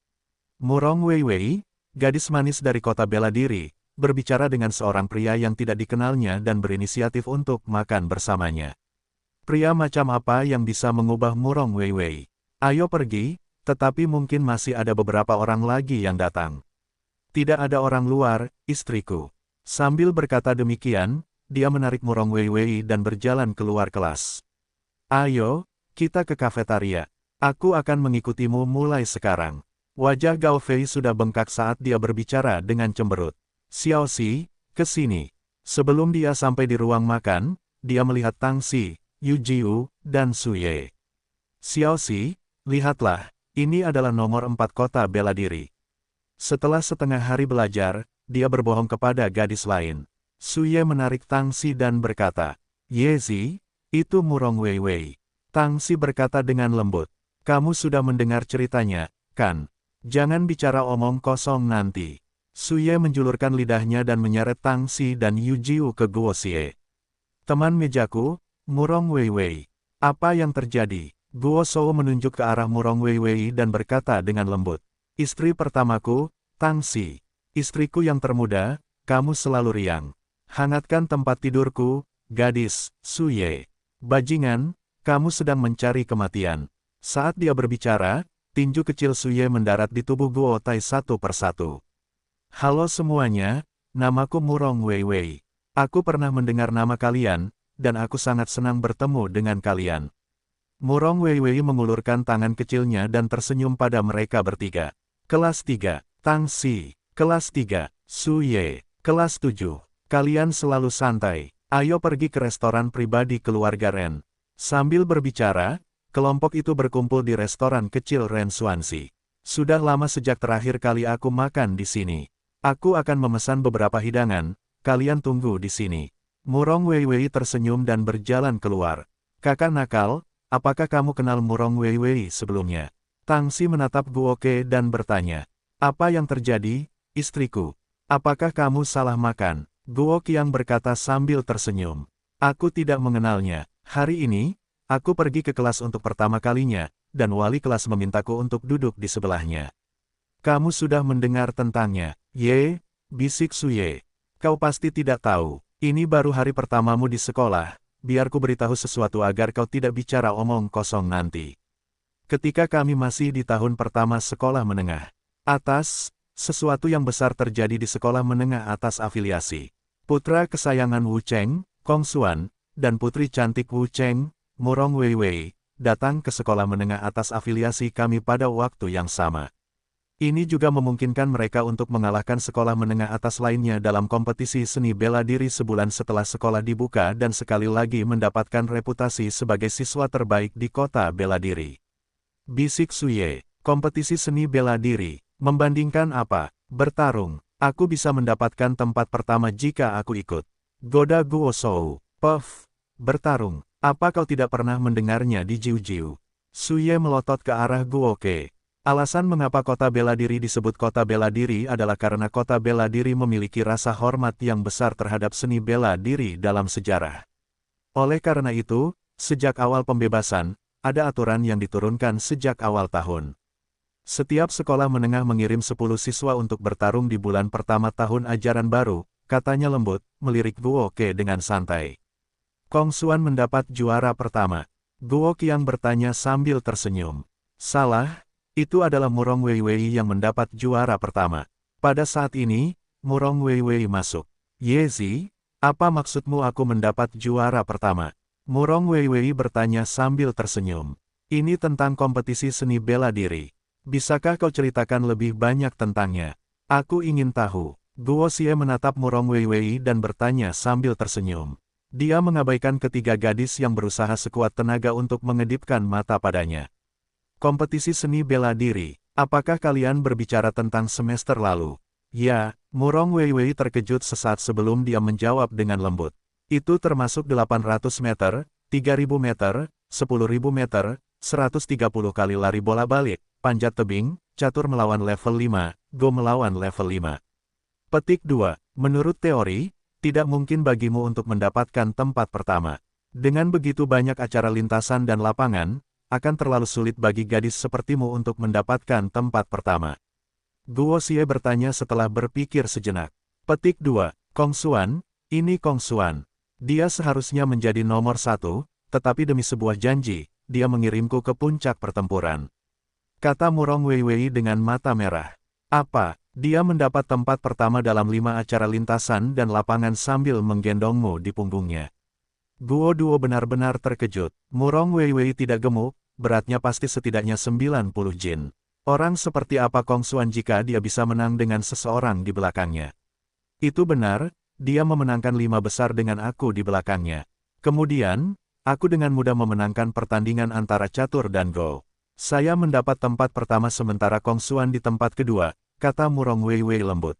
Murong Weiwei, gadis manis dari kota bela diri, berbicara dengan seorang pria yang tidak dikenalnya dan berinisiatif untuk makan bersamanya. Pria macam apa yang bisa mengubah Murong Weiwei? Ayo pergi, tetapi mungkin masih ada beberapa orang lagi yang datang. Tidak ada orang luar, istriku. Sambil berkata demikian, dia menarik Murong Weiwei dan berjalan keluar kelas. Ayo, kita ke kafetaria. Aku akan mengikutimu mulai sekarang. Wajah Gao Fei sudah bengkak saat dia berbicara dengan cemberut. Xiao Xi, ke sini. Sebelum dia sampai di ruang makan, dia melihat Tang Xi, Yu Jiu, dan Su Ye. Xiao Xi, lihatlah, ini adalah nomor 4 kota bela diri. Setelah setengah hari belajar, dia berbohong kepada gadis lain. Su Ye menarik Tang Xi dan berkata, Yezi, itu Murong Weiwei. Tang Xi berkata dengan lembut, kamu sudah mendengar ceritanya, kan? Jangan bicara omong kosong nanti. Su Ye menjulurkan lidahnya dan menyeret Tang Xi dan Yu Jiu ke Guoxie. Teman mejaku, Murong Weiwei. Apa yang terjadi? Guo Shou menunjuk ke arah Murong Weiwei dan berkata dengan lembut. Istri pertamaku, Tang Xi. Istriku yang termuda, kamu selalu riang. Hangatkan tempat tidurku, gadis, Su Ye. Bajingan, kamu sedang mencari kematian. Saat dia berbicara, tinju kecil Su Ye mendarat di tubuh Guo Tai satu persatu. Halo semuanya, namaku Murong Weiwei. Aku pernah mendengar nama kalian, dan aku sangat senang bertemu dengan kalian. Murong Weiwei mengulurkan tangan kecilnya dan tersenyum pada mereka bertiga. Kelas 3, Tang Xi. Kelas 3, Su Ye. Kelas 7, kalian selalu santai. Ayo pergi ke restoran pribadi keluarga Ren. Sambil berbicara, kelompok itu berkumpul di restoran kecil Ren Xuanxi. Sudah lama sejak terakhir kali aku makan di sini. Aku akan memesan beberapa hidangan, kalian tunggu di sini. Murong Weiwei tersenyum dan berjalan keluar. Kakak nakal, apakah kamu kenal Murong Weiwei sebelumnya? Tang Xi menatap Guoke dan bertanya. Apa yang terjadi, istriku? Apakah kamu salah makan? Guo Qiang berkata sambil tersenyum. Aku tidak mengenalnya. Hari ini, aku pergi ke kelas untuk pertama kalinya, dan wali kelas memintaku untuk duduk di sebelahnya. Kamu sudah mendengar tentangnya, Ye, bisik Suye. Kau pasti tidak tahu, ini baru hari pertamamu di sekolah, biar ku beritahu sesuatu agar kau tidak bicara omong kosong nanti. Ketika kami masih di tahun pertama sekolah menengah atas, sesuatu yang besar terjadi di sekolah menengah atas afiliasi. Putra kesayangan Wu Cheng, Kong Xuan, dan putri cantik Wu Cheng, Murong Weiwei, datang ke sekolah menengah atas afiliasi kami pada waktu yang sama. Ini juga memungkinkan mereka untuk mengalahkan sekolah menengah atas lainnya dalam kompetisi seni bela diri sebulan setelah sekolah dibuka dan sekali lagi mendapatkan reputasi sebagai siswa terbaik di kota bela diri. Bisik Suye, kompetisi seni bela diri, membandingkan apa? Bertarung, aku bisa mendapatkan tempat pertama jika aku ikut. Goda Guo Shou, Puff, bertarung, apa kau tidak pernah mendengarnya di Jiu-Jiu? Suye melotot ke arah Guo Ke. Alasan mengapa kota bela diri disebut kota bela diri adalah karena kota bela diri memiliki rasa hormat yang besar terhadap seni bela diri dalam sejarah. Oleh karena itu, sejak awal pembebasan, ada aturan yang diturunkan sejak awal tahun. Setiap sekolah menengah mengirim 10 siswa untuk bertarung di bulan pertama tahun ajaran baru, katanya lembut, melirik Guo Ke dengan santai. Kong Xuan mendapat juara pertama. Guo Qiang bertanya sambil tersenyum. Salah. Itu adalah Murong Weiwei yang mendapat juara pertama. Pada saat ini, Murong Weiwei masuk. Yezi, apa maksudmu aku mendapat juara pertama? Murong Weiwei bertanya sambil tersenyum. Ini tentang kompetisi seni bela diri. Bisakah kau ceritakan lebih banyak tentangnya? Aku ingin tahu. Guo Xie menatap Murong Weiwei dan bertanya sambil tersenyum. Dia mengabaikan ketiga gadis yang berusaha sekuat tenaga untuk mengedipkan mata padanya. Kompetisi seni bela diri, apakah kalian berbicara tentang semester lalu? Ya, Murong Weiwei terkejut sesaat sebelum dia menjawab dengan lembut. Itu termasuk 800 meter, 3000 meter, 10.000 meter, 130 kali lari bola balik, panjat tebing, catur melawan level 5, go melawan level 5. Petik 2. Menurut teori, tidak mungkin bagimu untuk mendapatkan tempat pertama. Dengan begitu banyak acara lintasan dan lapangan, akan terlalu sulit bagi gadis sepertimu untuk mendapatkan tempat pertama. Guo Xie bertanya setelah berpikir sejenak. Petik 2. Kong Xuan, ini Kong Xuan. Dia seharusnya menjadi nomor 1, tetapi demi sebuah janji, dia mengirimku ke puncak pertempuran. Kata Murong Weiwei dengan mata merah. Apa, dia mendapat tempat pertama dalam 5 acara lintasan dan lapangan sambil menggendongmu di punggungnya. Guo Duo benar-benar terkejut. Murong Weiwei tidak gemuk, beratnya pasti setidaknya 90 jin. Orang seperti apa Kong Xuan jika dia bisa menang dengan seseorang di belakangnya? Itu benar, dia memenangkan 5 besar dengan aku di belakangnya. Kemudian, aku dengan mudah memenangkan pertandingan antara catur dan go. Saya mendapat tempat pertama sementara Kong Xuan di tempat kedua, kata Murong Weiwei lembut.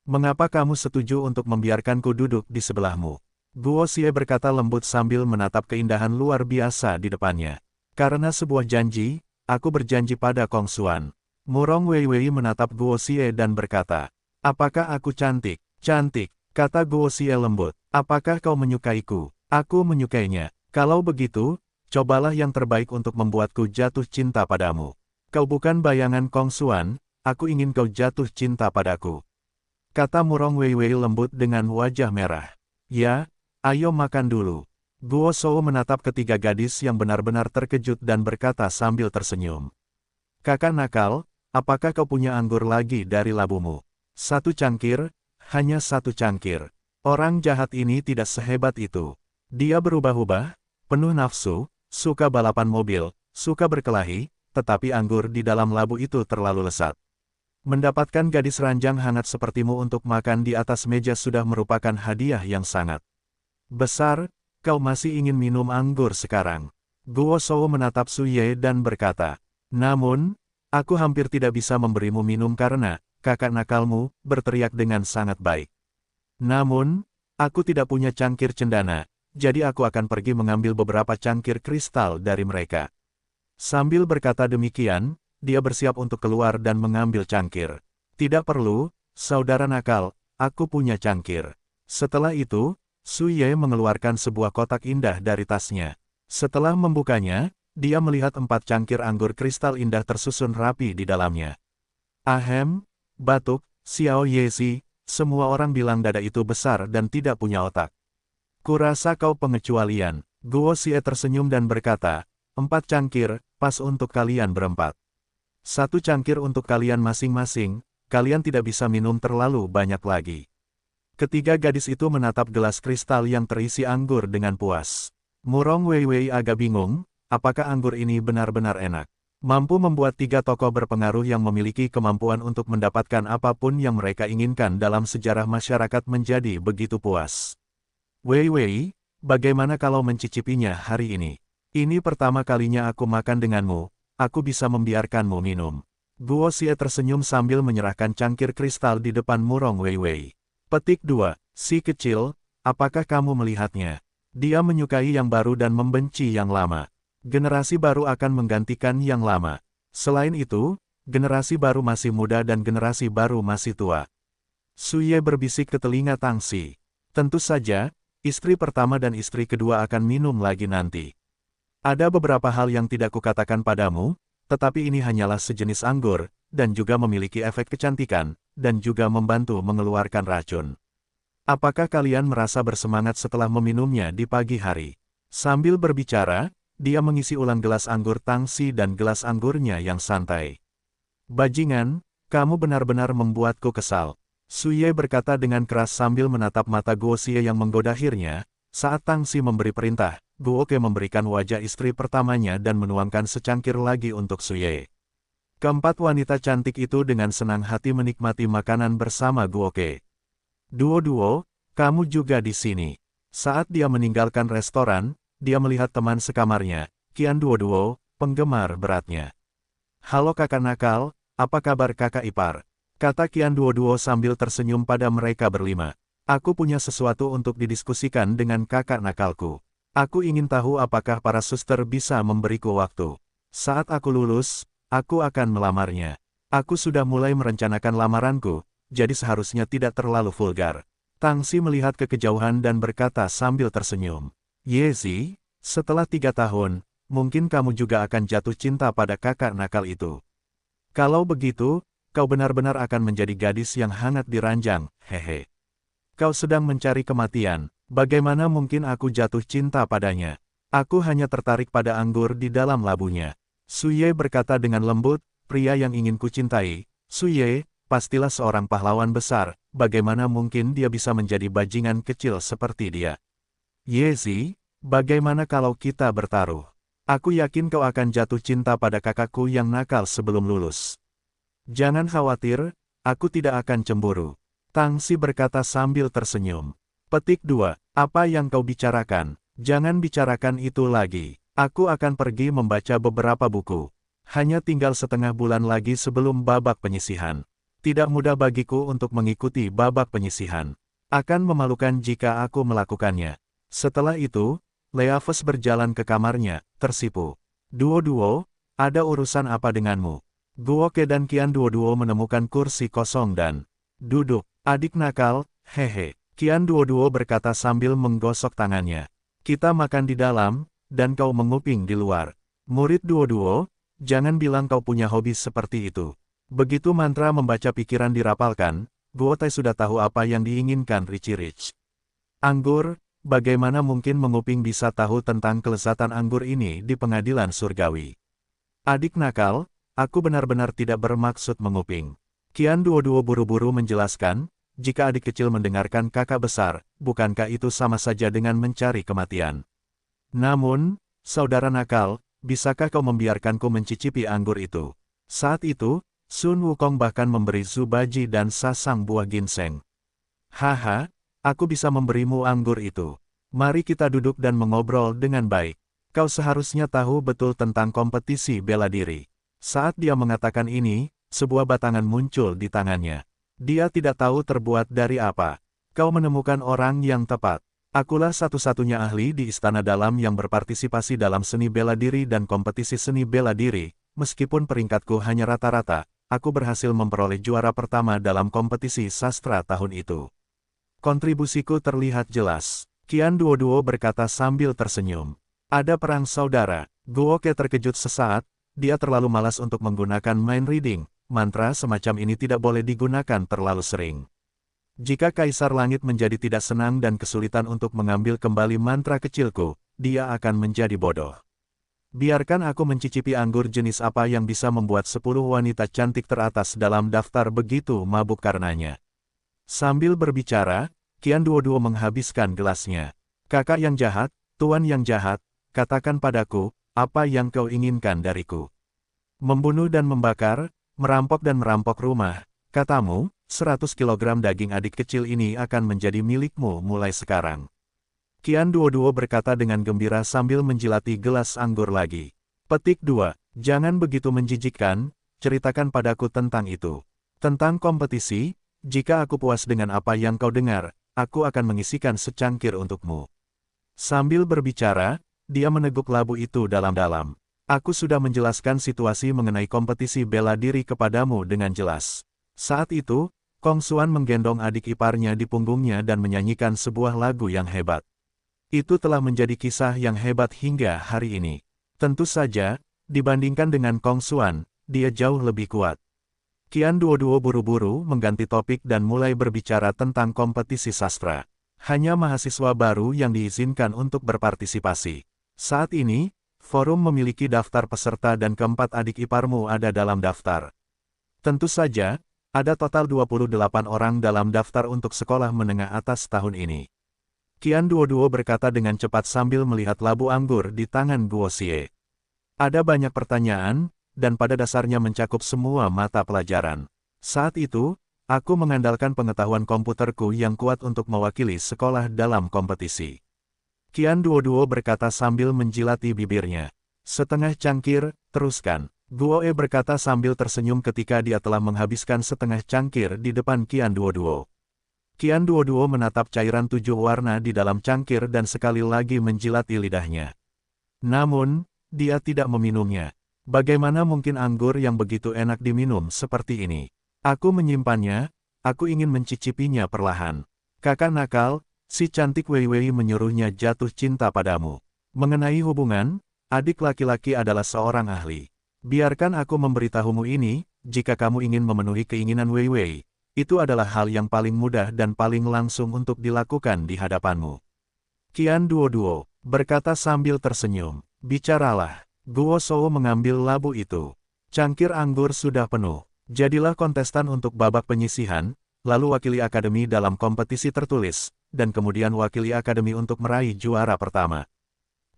Mengapa kamu setuju untuk membiarkanku duduk di sebelahmu? Guo Xie berkata lembut sambil menatap keindahan luar biasa di depannya. Karena sebuah janji, aku berjanji pada Kong Xuan. Murong Weiwei menatap Guo Xie dan berkata, apakah aku cantik? Cantik, kata Guo Xie lembut. Apakah kau menyukaiku? Aku menyukainya. Kalau begitu, cobalah yang terbaik untuk membuatku jatuh cinta padamu. Kau bukan bayangan Kong Xuan, aku ingin kau jatuh cinta padaku. Kata Murong Weiwei lembut dengan wajah merah. Ya, ayo makan dulu. Guo Shou menatap ketiga gadis yang benar-benar terkejut dan berkata sambil tersenyum. Kakak nakal, apakah kau punya anggur lagi dari labumu? 1 cangkir, hanya 1 cangkir. Orang jahat ini tidak sehebat itu. Dia berubah-ubah, penuh nafsu, suka balapan mobil, suka berkelahi, tetapi anggur di dalam labu itu terlalu lesat. Mendapatkan gadis ranjang hangat sepertimu untuk makan di atas meja sudah merupakan hadiah yang sangat besar. Kau masih ingin minum anggur sekarang? Guo Shou menatap Suye dan berkata, namun, aku hampir tidak bisa memberimu minum karena, kakak nakalmu, berteriak dengan sangat baik. Namun, aku tidak punya cangkir cendana, jadi aku akan pergi mengambil beberapa cangkir kristal dari mereka. Sambil berkata demikian, dia bersiap untuk keluar dan mengambil cangkir. Tidak perlu, saudara nakal, aku punya cangkir. Setelah itu, Suye mengeluarkan sebuah kotak indah dari tasnya. Setelah membukanya, dia melihat 4 cangkir anggur kristal indah tersusun rapi di dalamnya. Ahem, batuk, Xiao Yezi, semua orang bilang dada itu besar dan tidak punya otak. Kurasa kau pengecualian. Guo Xie tersenyum dan berkata, 4 cangkir, pas untuk kalian berempat. 1 cangkir untuk kalian masing-masing, kalian tidak bisa minum terlalu banyak lagi. Ketiga gadis itu menatap gelas kristal yang terisi anggur dengan puas. Murong Weiwei agak bingung, apakah anggur ini benar-benar enak? Mampu membuat 3 tokoh berpengaruh yang memiliki kemampuan untuk mendapatkan apapun yang mereka inginkan dalam sejarah masyarakat menjadi begitu puas. Weiwei, bagaimana kalau mencicipinya hari ini? Ini pertama kalinya aku makan denganmu, aku bisa membiarkanmu minum. Guo Xie tersenyum sambil menyerahkan cangkir kristal di depan Murong Weiwei. Petik 2. Si kecil, apakah kamu melihatnya? Dia menyukai yang baru dan membenci yang lama. Generasi baru akan menggantikan yang lama. Selain itu, generasi baru masih muda dan generasi baru masih tua. Suye berbisik ke telinga Tang Xi. Tentu saja, istri pertama dan istri kedua akan minum lagi nanti. Ada beberapa hal yang tidak kukatakan padamu, tetapi ini hanyalah sejenis anggur, dan juga memiliki efek kecantikan, dan juga membantu mengeluarkan racun. Apakah kalian merasa bersemangat setelah meminumnya di pagi hari? Sambil berbicara, dia mengisi ulang gelas anggur Tang Xi dan gelas anggurnya yang santai. Bajingan, kamu benar-benar membuatku kesal. Suye berkata dengan keras sambil menatap mata Guo Xie yang menggodahirnya. Saat Tang Xi memberi perintah, Guo Ke memberikan wajah istri pertamanya dan menuangkan secangkir lagi untuk Suye. Keempat wanita cantik itu dengan senang hati menikmati makanan bersama Guo Ke. Duo-duo, kamu juga di sini. Saat dia meninggalkan restoran, dia melihat teman sekamarnya, Qian Duo-duo, penggemar beratnya. Halo kakak nakal, apa kabar kakak ipar? Kata Qian Duo-duo sambil tersenyum pada mereka berlima. Aku punya sesuatu untuk didiskusikan dengan kakak nakalku. Aku ingin tahu apakah para suster bisa memberiku waktu. Saat aku lulus, aku akan melamarnya. Aku sudah mulai merencanakan lamaranku, jadi seharusnya tidak terlalu vulgar. Tang Xi melihat ke kejauhan dan berkata sambil tersenyum. Yezi, setelah 3 tahun, mungkin kamu juga akan jatuh cinta pada kakak nakal itu. Kalau begitu, kau benar-benar akan menjadi gadis yang hangat diranjang, hehe. Kau sedang mencari kematian, bagaimana mungkin aku jatuh cinta padanya? Aku hanya tertarik pada anggur di dalam labunya. Suye berkata dengan lembut, pria yang ingin kucintai, Suye, pastilah seorang pahlawan besar, bagaimana mungkin dia bisa menjadi bajingan kecil seperti dia? Yezi, bagaimana kalau kita bertaruh? Aku yakin kau akan jatuh cinta pada kakakku yang nakal sebelum lulus. Jangan khawatir, aku tidak akan cemburu. Tang Xi berkata sambil tersenyum. Petik 2. Apa yang kau bicarakan? Jangan bicarakan itu lagi. Aku akan pergi membaca beberapa buku. Hanya tinggal setengah bulan lagi sebelum babak penyisihan. Tidak mudah bagiku untuk mengikuti babak penyisihan. Akan memalukan jika aku melakukannya. Setelah itu, Leaves berjalan ke kamarnya, tersipu. Duo-duo, ada urusan apa denganmu? Guo Ke dan Qian Duo-duo menemukan kursi kosong dan duduk. Adik nakal, hehe. Qian Duo-duo berkata sambil menggosok tangannya. Kita makan di dalam, dan kau menguping di luar. Murid Duo-duo, jangan bilang kau punya hobi seperti itu. Begitu mantra membaca pikiran dirapalkan, Guo Tai sudah tahu apa yang diinginkan Richie Rich. Anggur, bagaimana mungkin menguping bisa tahu tentang kelezatan anggur ini di pengadilan surgawi? Adik nakal, aku benar-benar tidak bermaksud menguping. Qian Duo-duo buru-buru menjelaskan, jika adik kecil mendengarkan kakak besar, bukankah itu sama saja dengan mencari kematian? Namun, saudara nakal, bisakah kau membiarkanku mencicipi anggur itu? Saat itu, Sun Wukong bahkan memberi Zubaji dan sasang buah ginseng. Haha, aku bisa memberimu anggur itu. Mari kita duduk dan mengobrol dengan baik. Kau seharusnya tahu betul tentang kompetisi bela diri. Saat dia mengatakan ini, sebuah batangan muncul di tangannya. Dia tidak tahu terbuat dari apa. Kau menemukan orang yang tepat. Akulah satu-satunya ahli di Istana Dalam yang berpartisipasi dalam seni bela diri dan kompetisi seni bela diri. Meskipun peringkatku hanya rata-rata, aku berhasil memperoleh juara pertama dalam kompetisi sastra tahun itu. Kontribusiku terlihat jelas. Qian Duo-duo berkata sambil tersenyum. Ada perang saudara. Guo Ke terkejut sesaat, dia terlalu malas untuk menggunakan mind reading, mantra semacam ini tidak boleh digunakan terlalu sering. Jika Kaisar Langit menjadi tidak senang dan kesulitan untuk mengambil kembali mantra kecilku, dia akan menjadi bodoh. Biarkan aku mencicipi anggur jenis apa yang bisa membuat 10 wanita cantik teratas dalam daftar begitu mabuk karenanya. Sambil berbicara, Qian Duoduo menghabiskan gelasnya. Kakak yang jahat, tuan yang jahat, katakan padaku, apa yang kau inginkan dariku? Membunuh dan membakar, merampok rumah, katamu, 100 kilogram daging adik kecil ini akan menjadi milikmu mulai sekarang. Qian Duoduo berkata dengan gembira sambil menjilati gelas anggur lagi. Petik 2. Jangan begitu menjijikkan, ceritakan padaku tentang itu. Tentang kompetisi, jika aku puas dengan apa yang kau dengar, aku akan mengisikan secangkir untukmu. Sambil berbicara, dia meneguk labu itu dalam-dalam. Aku sudah menjelaskan situasi mengenai kompetisi bela diri kepadamu dengan jelas. Saat itu, Kong Xuan menggendong adik iparnya di punggungnya dan menyanyikan sebuah lagu yang hebat. Itu telah menjadi kisah yang hebat hingga hari ini. Tentu saja, dibandingkan dengan Kong Xuan, dia jauh lebih kuat. Qian Duoduo buru-buru mengganti topik dan mulai berbicara tentang kompetisi sastra. Hanya mahasiswa baru yang diizinkan untuk berpartisipasi. Saat ini, forum memiliki daftar peserta dan keempat adik iparmu ada dalam daftar. Tentu saja, ada total 28 orang dalam daftar untuk sekolah menengah atas tahun ini. Qian Duoduo berkata dengan cepat sambil melihat labu anggur di tangan Guo Xie. Ada banyak pertanyaan, dan pada dasarnya mencakup semua mata pelajaran. Saat itu, aku mengandalkan pengetahuan komputerku yang kuat untuk mewakili sekolah dalam kompetisi. Qian Duoduo berkata sambil menjilati bibirnya. Setengah cangkir, teruskan. Guo E berkata sambil tersenyum ketika dia telah menghabiskan setengah cangkir di depan Qian Duoduo. Qian Duoduo menatap cairan 7 warna di dalam cangkir dan sekali lagi menjilati lidahnya. Namun, dia tidak meminumnya. Bagaimana mungkin anggur yang begitu enak diminum seperti ini? Aku menyimpannya, aku ingin mencicipinya perlahan. Kakak nakal, si cantik Wei Wei menyuruhnya jatuh cinta padamu. Mengenai hubungan, adik laki-laki adalah seorang ahli. Biarkan aku memberitahumu ini, jika kamu ingin memenuhi keinginan Wei Wei, itu adalah hal yang paling mudah dan paling langsung untuk dilakukan di hadapanmu. Qian Duoduo berkata sambil tersenyum. Bicaralah. Guo Shou mengambil labu itu. Cangkir anggur sudah penuh. Jadilah kontestan untuk babak penyisihan, lalu wakili akademi dalam kompetisi tertulis, dan kemudian wakili akademi untuk meraih juara pertama.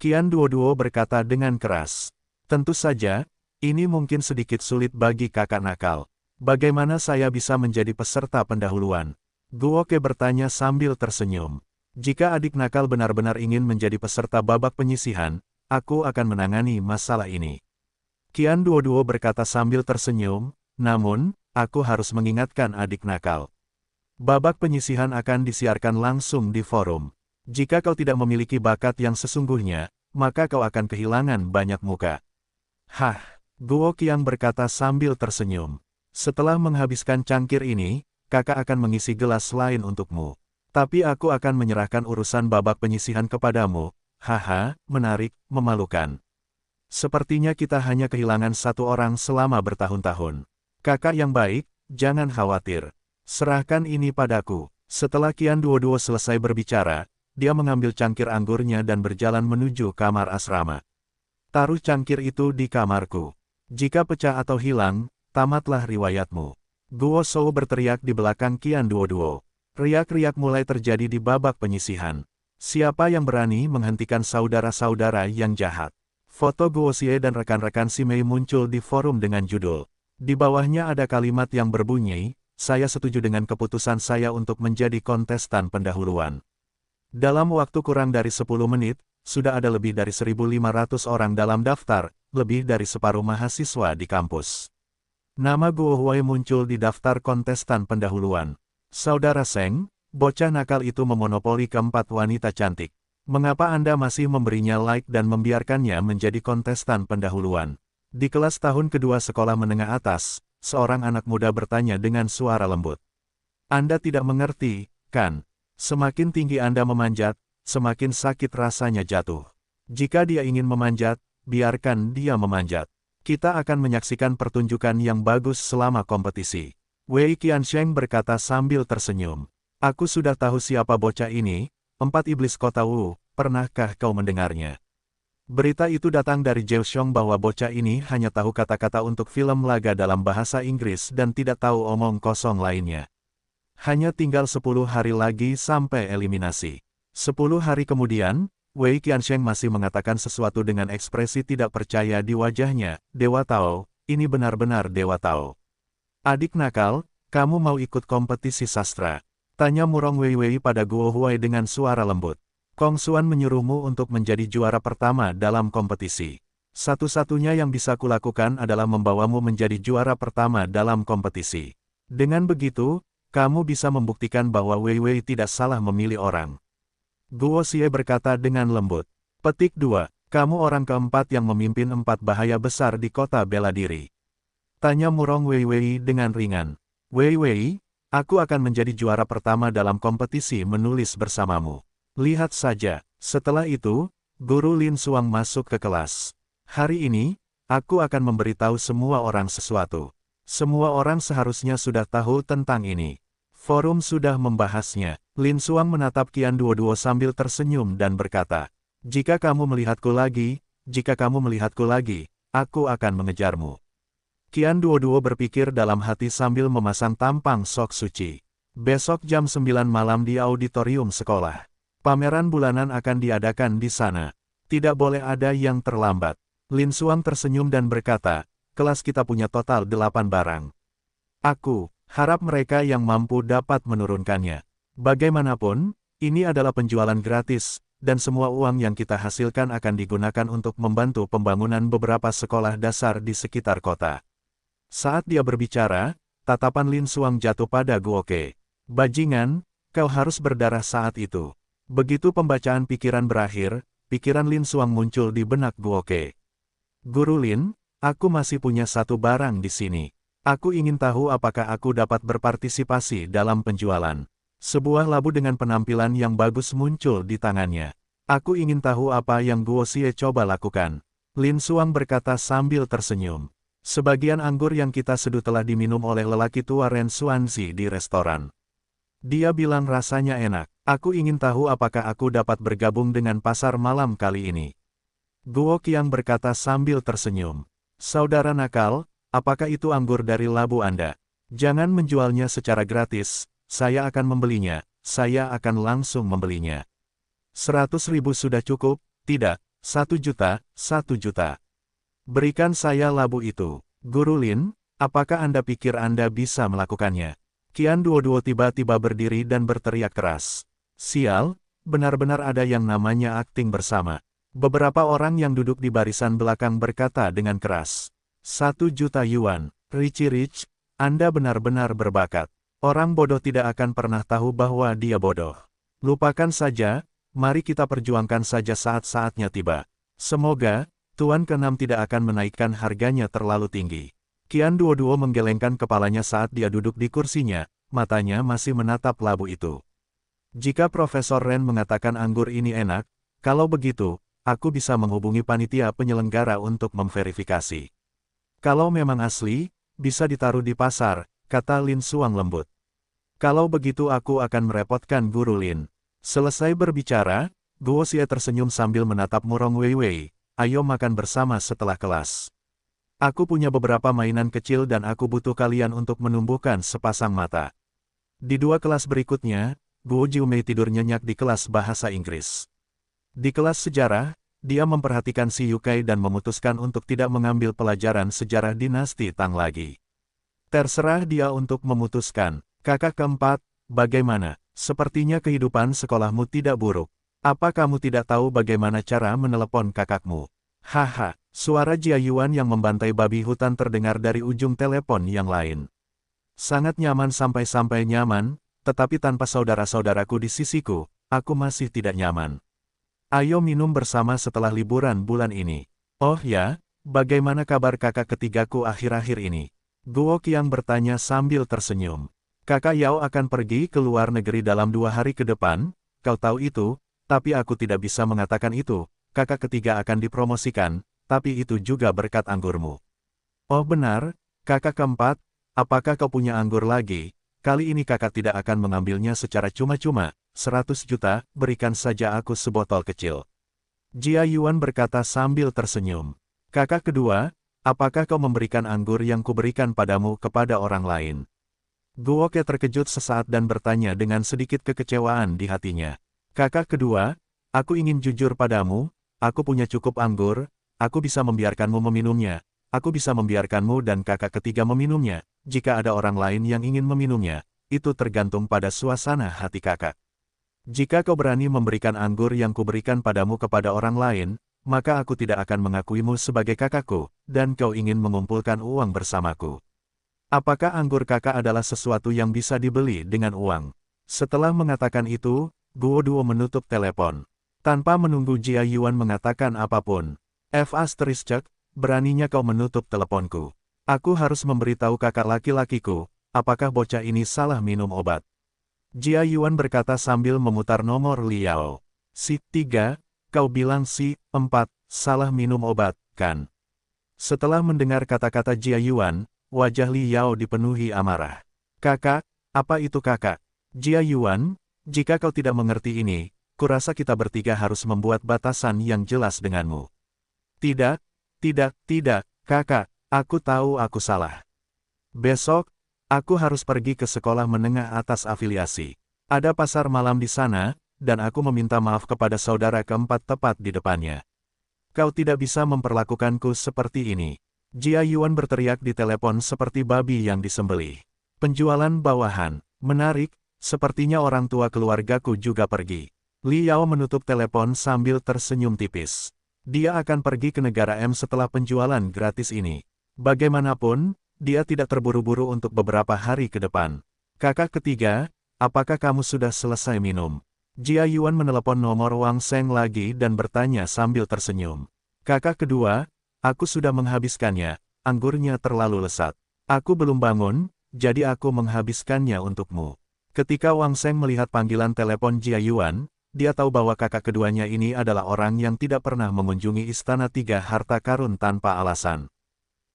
Qian Duoduo berkata dengan keras. Tentu saja, ini mungkin sedikit sulit bagi kakak nakal. Bagaimana saya bisa menjadi peserta pendahuluan? Guo Ke bertanya sambil tersenyum. Jika adik nakal benar-benar ingin menjadi peserta babak penyisihan, aku akan menangani masalah ini. Qian Duoduo berkata sambil tersenyum, namun, aku harus mengingatkan adik nakal. Babak penyisihan akan disiarkan langsung di forum. Jika kau tidak memiliki bakat yang sesungguhnya, maka kau akan kehilangan banyak muka. Hah! Guo Qiang berkata sambil tersenyum. Setelah menghabiskan cangkir ini, kakak akan mengisi gelas lain untukmu. Tapi aku akan menyerahkan urusan babak penyisihan kepadamu. Haha, menarik, memalukan. Sepertinya kita hanya kehilangan satu orang selama bertahun-tahun. Kakak yang baik, jangan khawatir. Serahkan ini padaku. Setelah Qian Duoduo selesai berbicara, dia mengambil cangkir anggurnya dan berjalan menuju kamar asrama. Taruh cangkir itu di kamarku. Jika pecah atau hilang, tamatlah riwayatmu. Guo Shou berteriak di belakang Qian Duoduo. Riak-riak mulai terjadi di babak penyisihan. Siapa yang berani menghentikan saudara-saudara yang jahat? Foto Guo Xie dan rekan-rekan Si Mei muncul di forum dengan judul. Di bawahnya ada kalimat yang berbunyi, saya setuju dengan keputusan saya untuk menjadi kontestan pendahuluan. Dalam waktu kurang dari 10 menit, sudah ada lebih dari 1.500 orang dalam daftar, lebih dari separuh mahasiswa di kampus. Nama Guo Huai muncul di daftar kontestan pendahuluan. Saudara Seng, bocah nakal itu memonopoli keempat wanita cantik. Mengapa Anda masih memberinya like dan membiarkannya menjadi kontestan pendahuluan? Di kelas tahun kedua sekolah menengah atas, seorang anak muda bertanya dengan suara lembut. Anda tidak mengerti, kan? Semakin tinggi Anda memanjat, semakin sakit rasanya jatuh. Jika dia ingin memanjat, biarkan dia memanjat. Kita akan menyaksikan pertunjukan yang bagus selama kompetisi. Wei Qiansheng berkata sambil tersenyum. Aku sudah tahu siapa bocah ini, 4 iblis kota Wu, pernahkah kau mendengarnya? Berita itu datang dari Zhao Xiong bahwa bocah ini hanya tahu kata-kata untuk film laga dalam bahasa Inggris dan tidak tahu omong kosong lainnya. Hanya tinggal 10 hari lagi sampai eliminasi. 10 hari kemudian, Wei Qiansheng masih mengatakan sesuatu dengan ekspresi tidak percaya di wajahnya. Dewa Tao, ini benar-benar Dewa Tao. Adik nakal, kamu mau ikut kompetisi sastra? Tanya Murong Weiwei pada Guo Huai dengan suara lembut. Kong Xuan menyuruhmu untuk menjadi juara pertama dalam kompetisi. Satu-satunya yang bisa kulakukan adalah membawamu menjadi juara pertama dalam kompetisi. Dengan begitu, kamu bisa membuktikan bahwa Weiwei tidak salah memilih orang. Guo Xie berkata dengan lembut. Petik 2. Kamu orang keempat yang memimpin 4 bahaya besar di kota bela diri. Tanya Murong Weiwei dengan ringan. Weiwei, aku akan menjadi juara pertama dalam kompetisi menulis bersamamu. Lihat saja. Setelah itu, Guru Lin Xuang masuk ke kelas. Hari ini, aku akan memberitahu semua orang sesuatu. Semua orang seharusnya sudah tahu tentang ini. Forum sudah membahasnya. Lin Xuang menatap Qian Duoduo sambil tersenyum dan berkata, jika kamu melihatku lagi, aku akan mengejarmu. Qian Duoduo berpikir dalam hati sambil memasang tampang sok suci. Besok jam 9 malam di auditorium sekolah. Pameran bulanan akan diadakan di sana. Tidak boleh ada yang terlambat. Lin Xuang tersenyum dan berkata, kelas kita punya total 8 barang. Aku harap mereka yang mampu dapat menurunkannya. Bagaimanapun, ini adalah penjualan gratis, dan semua uang yang kita hasilkan akan digunakan untuk membantu pembangunan beberapa sekolah dasar di sekitar kota. Saat dia berbicara, tatapan Lin Xuang jatuh pada Guoke. Bajingan, kau harus berdarah saat itu. Begitu pembacaan pikiran berakhir, pikiran Lin Xuang muncul di benak Guoke. Guru Lin, aku masih punya satu barang di sini. Aku ingin tahu apakah aku dapat berpartisipasi dalam penjualan. Sebuah labu dengan penampilan yang bagus muncul di tangannya. Aku ingin tahu apa yang Guo Xie coba lakukan. Lin Xuang berkata sambil tersenyum. Sebagian anggur yang kita seduh telah diminum oleh lelaki tua Ren Xuanzi di restoran. Dia bilang rasanya enak. Aku ingin tahu apakah aku dapat bergabung dengan pasar malam kali ini. Guo Qiang berkata sambil tersenyum. Saudara nakal, apakah itu anggur dari labu Anda? Jangan menjualnya secara gratis, saya akan membelinya, saya akan langsung membelinya. 100.000 sudah cukup, tidak, 1 juta, 1 juta. Berikan saya labu itu. Guru Lin, apakah Anda pikir Anda bisa melakukannya? Qian Duoduo tiba-tiba berdiri dan berteriak keras. Sial, benar-benar ada yang namanya akting bersama. Beberapa orang yang duduk di barisan belakang berkata dengan keras. 1 juta yuan, Richie Rich, Anda benar-benar berbakat. Orang bodoh tidak akan pernah tahu bahwa dia bodoh. Lupakan saja, mari kita perjuangkan saja saat-saatnya tiba. Semoga, Tuan ke-6 tidak akan menaikkan harganya terlalu tinggi. Qian Duoduo menggelengkan kepalanya saat dia duduk di kursinya, matanya masih menatap labu itu. Jika Profesor Ren mengatakan anggur ini enak, kalau begitu, aku bisa menghubungi panitia penyelenggara untuk memverifikasi. Kalau memang asli, bisa ditaruh di pasar, kata Lin Xuang lembut. Kalau begitu aku akan merepotkan Guru Lin. Selesai berbicara, Guo Xie tersenyum sambil menatap Murong Weiwei. Ayo makan bersama setelah kelas. Aku punya beberapa mainan kecil dan aku butuh kalian untuk menumbuhkan sepasang mata. Di 2 kelas berikutnya, Guo Jiumei tidur nyenyak di kelas bahasa Inggris. Di kelas sejarah, dia memperhatikan si Yukai dan memutuskan untuk tidak mengambil pelajaran sejarah dinasti Tang lagi. Terserah dia untuk memutuskan. Kakak keempat, bagaimana? Sepertinya kehidupan sekolahmu tidak buruk. Apa kamu tidak tahu bagaimana cara menelepon kakakmu? Haha, suara Jia Yuan yang membantai babi hutan terdengar dari ujung telepon yang lain. Sangat nyaman sampai-sampai nyaman, tetapi tanpa saudara-saudaraku di sisiku, aku masih tidak nyaman. Ayo minum bersama setelah liburan bulan ini. Oh ya, bagaimana kabar kakak ketigaku akhir-akhir ini? Guo Qiang bertanya sambil tersenyum. Kakak Yao akan pergi ke luar negeri dalam 2 hari ke depan, kau tahu itu, tapi aku tidak bisa mengatakan itu. Kakak ketiga akan dipromosikan, tapi itu juga berkat anggurmu. Oh benar, kakak keempat, apakah kau punya anggur lagi? Kali ini kakak tidak akan mengambilnya secara cuma-cuma, 100 juta, berikan saja aku sebotol kecil. Jia Yuan berkata sambil tersenyum. Kakak kedua, apakah kau memberikan anggur yang kuberikan padamu kepada orang lain? Guoke terkejut sesaat dan bertanya dengan sedikit kekecewaan di hatinya. Kakak kedua, aku ingin jujur padamu, aku punya cukup anggur, aku bisa membiarkanmu meminumnya, aku bisa membiarkanmu dan kakak ketiga meminumnya, jika ada orang lain yang ingin meminumnya, itu tergantung pada suasana hati kakak. Jika kau berani memberikan anggur yang kuberikan padamu kepada orang lain, maka aku tidak akan mengakuimu sebagai kakakku, dan kau ingin mengumpulkan uang bersamaku. Apakah anggur kakak adalah sesuatu yang bisa dibeli dengan uang? Setelah mengatakan itu, Guo Duo menutup telepon. Tanpa menunggu Jia Yuan mengatakan apapun. Beraninya kau menutup teleponku. Aku harus memberitahu kakak laki-lakiku, apakah bocah ini salah minum obat. Jia Yuan berkata sambil memutar nomor Liao. Si 3, kau bilang si 4, salah minum obat, kan? Setelah mendengar kata-kata Jia Yuan, wajah Liao dipenuhi amarah. Kakak, apa itu kakak? Jia Yuan, jika kau tidak mengerti ini, kurasa kita bertiga harus membuat batasan yang jelas denganmu. Tidak, kakak, aku tahu aku salah. Besok, aku harus pergi ke sekolah menengah atas afiliasi. Ada pasar malam di sana, dan aku meminta maaf kepada saudara keempat tepat di depannya. Kau tidak bisa memperlakukanku seperti ini. Jia Yuan berteriak di telepon seperti babi yang disembelih. Penjualan bawahan, menarik, sepertinya orang tua keluargaku juga pergi. Liao menutup telepon sambil tersenyum tipis. Dia akan pergi ke negara M setelah penjualan gratis ini. Bagaimanapun, dia tidak terburu-buru untuk beberapa hari ke depan. Kakak ketiga, apakah kamu sudah selesai minum? Jia Yuan menelepon nomor Wang Seng lagi dan bertanya sambil tersenyum. Kakak kedua, aku sudah menghabiskannya, anggurnya terlalu lesat. Aku belum bangun, jadi aku menghabiskannya untukmu. Ketika Wang Seng melihat panggilan telepon Jia Yuan, dia tahu bahwa kakak keduanya ini adalah orang yang tidak pernah mengunjungi Istana Tiga Harta Karun tanpa alasan.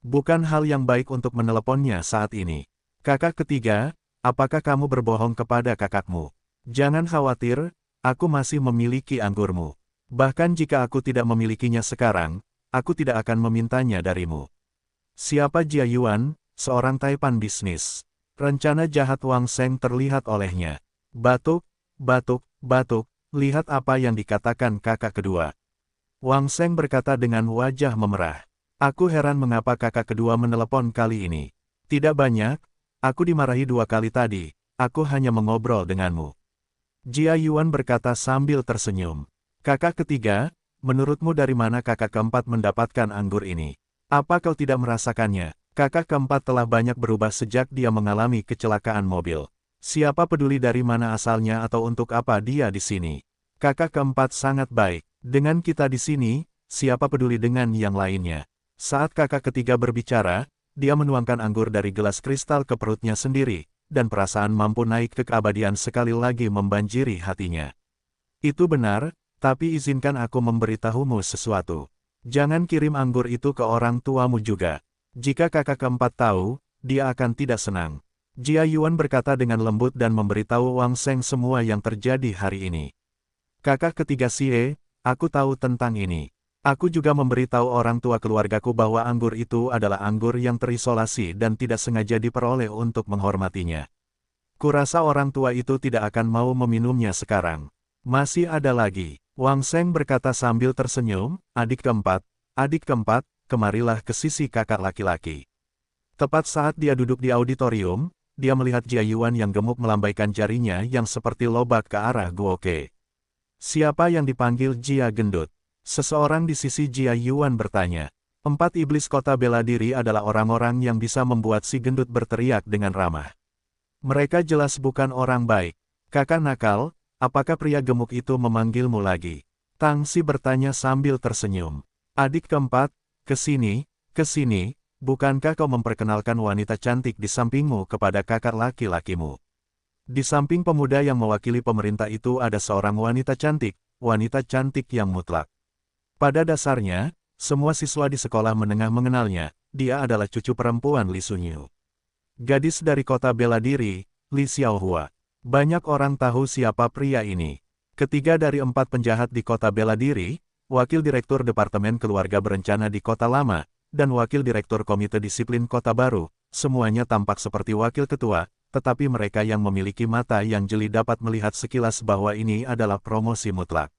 Bukan hal yang baik untuk meneleponnya saat ini. Kakak ketiga, apakah kamu berbohong kepada kakakmu? Jangan khawatir, aku masih memiliki anggurmu. Bahkan jika aku tidak memilikinya sekarang, aku tidak akan memintanya darimu. Siapa Jia Yuan, seorang taipan bisnis. Rencana jahat Wang Seng terlihat olehnya. Batuk, lihat apa yang dikatakan kakak kedua. Wang Seng berkata dengan wajah memerah. Aku heran mengapa kakak kedua menelepon kali ini. Tidak banyak, aku dimarahi 2 kali tadi, aku hanya mengobrol denganmu. Jia Yuan berkata sambil tersenyum. Kakak ketiga, menurutmu dari mana kakak keempat mendapatkan anggur ini? Apa kau tidak merasakannya? Kakak keempat telah banyak berubah sejak dia mengalami kecelakaan mobil. Siapa peduli dari mana asalnya atau untuk apa dia di sini? Kakak keempat sangat baik. Dengan kita di sini, siapa peduli dengan yang lainnya? Saat kakak ketiga berbicara, dia menuangkan anggur dari gelas kristal ke perutnya sendiri, dan perasaan mampu naik ke keabadian sekali lagi membanjiri hatinya. Itu benar, tapi izinkan aku memberitahumu sesuatu. Jangan kirim anggur itu ke orang tuamu juga. Jika kakak keempat tahu, dia akan tidak senang. Jia Yuan berkata dengan lembut dan memberitahu Wang Seng semua yang terjadi hari ini. Kakak ketiga Xie, aku tahu tentang ini. Aku juga memberitahu orang tua keluargaku bahwa anggur itu adalah anggur yang terisolasi dan tidak sengaja diperoleh untuk menghormatinya. Kurasa orang tua itu tidak akan mau meminumnya sekarang. Masih ada lagi. Wang Seng berkata sambil tersenyum, adik keempat, kemarilah ke sisi kakak laki-laki. Tepat saat dia duduk di auditorium, dia melihat Jia Yuan yang gemuk melambaikan jarinya yang seperti lobak ke arah Guoke. Siapa yang dipanggil Jia Gendut? Seseorang di sisi Jia Yuan bertanya. 4 iblis kota bela diri adalah orang-orang yang bisa membuat si gendut berteriak dengan ramah. Mereka jelas bukan orang baik. Kakak nakal, apakah pria gemuk itu memanggilmu lagi? Tang Si bertanya sambil tersenyum. Adik keempat, kesini, bukankah kau memperkenalkan wanita cantik di sampingmu kepada kakak laki-lakimu? Di samping pemuda yang mewakili pemerintah itu ada seorang wanita cantik yang mutlak. Pada dasarnya, semua siswa di sekolah menengah mengenalnya, dia adalah cucu perempuan Li Sunyu. Gadis dari kota bela diri, Li Xiaohua. Banyak orang tahu siapa pria ini. Ketiga dari 4 penjahat di kota bela diri, Wakil Direktur Departemen Keluarga Berencana di Kota Lama, dan Wakil Direktur Komite Disiplin Kota Baru, semuanya tampak seperti wakil ketua, tetapi mereka yang memiliki mata yang jeli dapat melihat sekilas bahwa ini adalah promosi mutlak.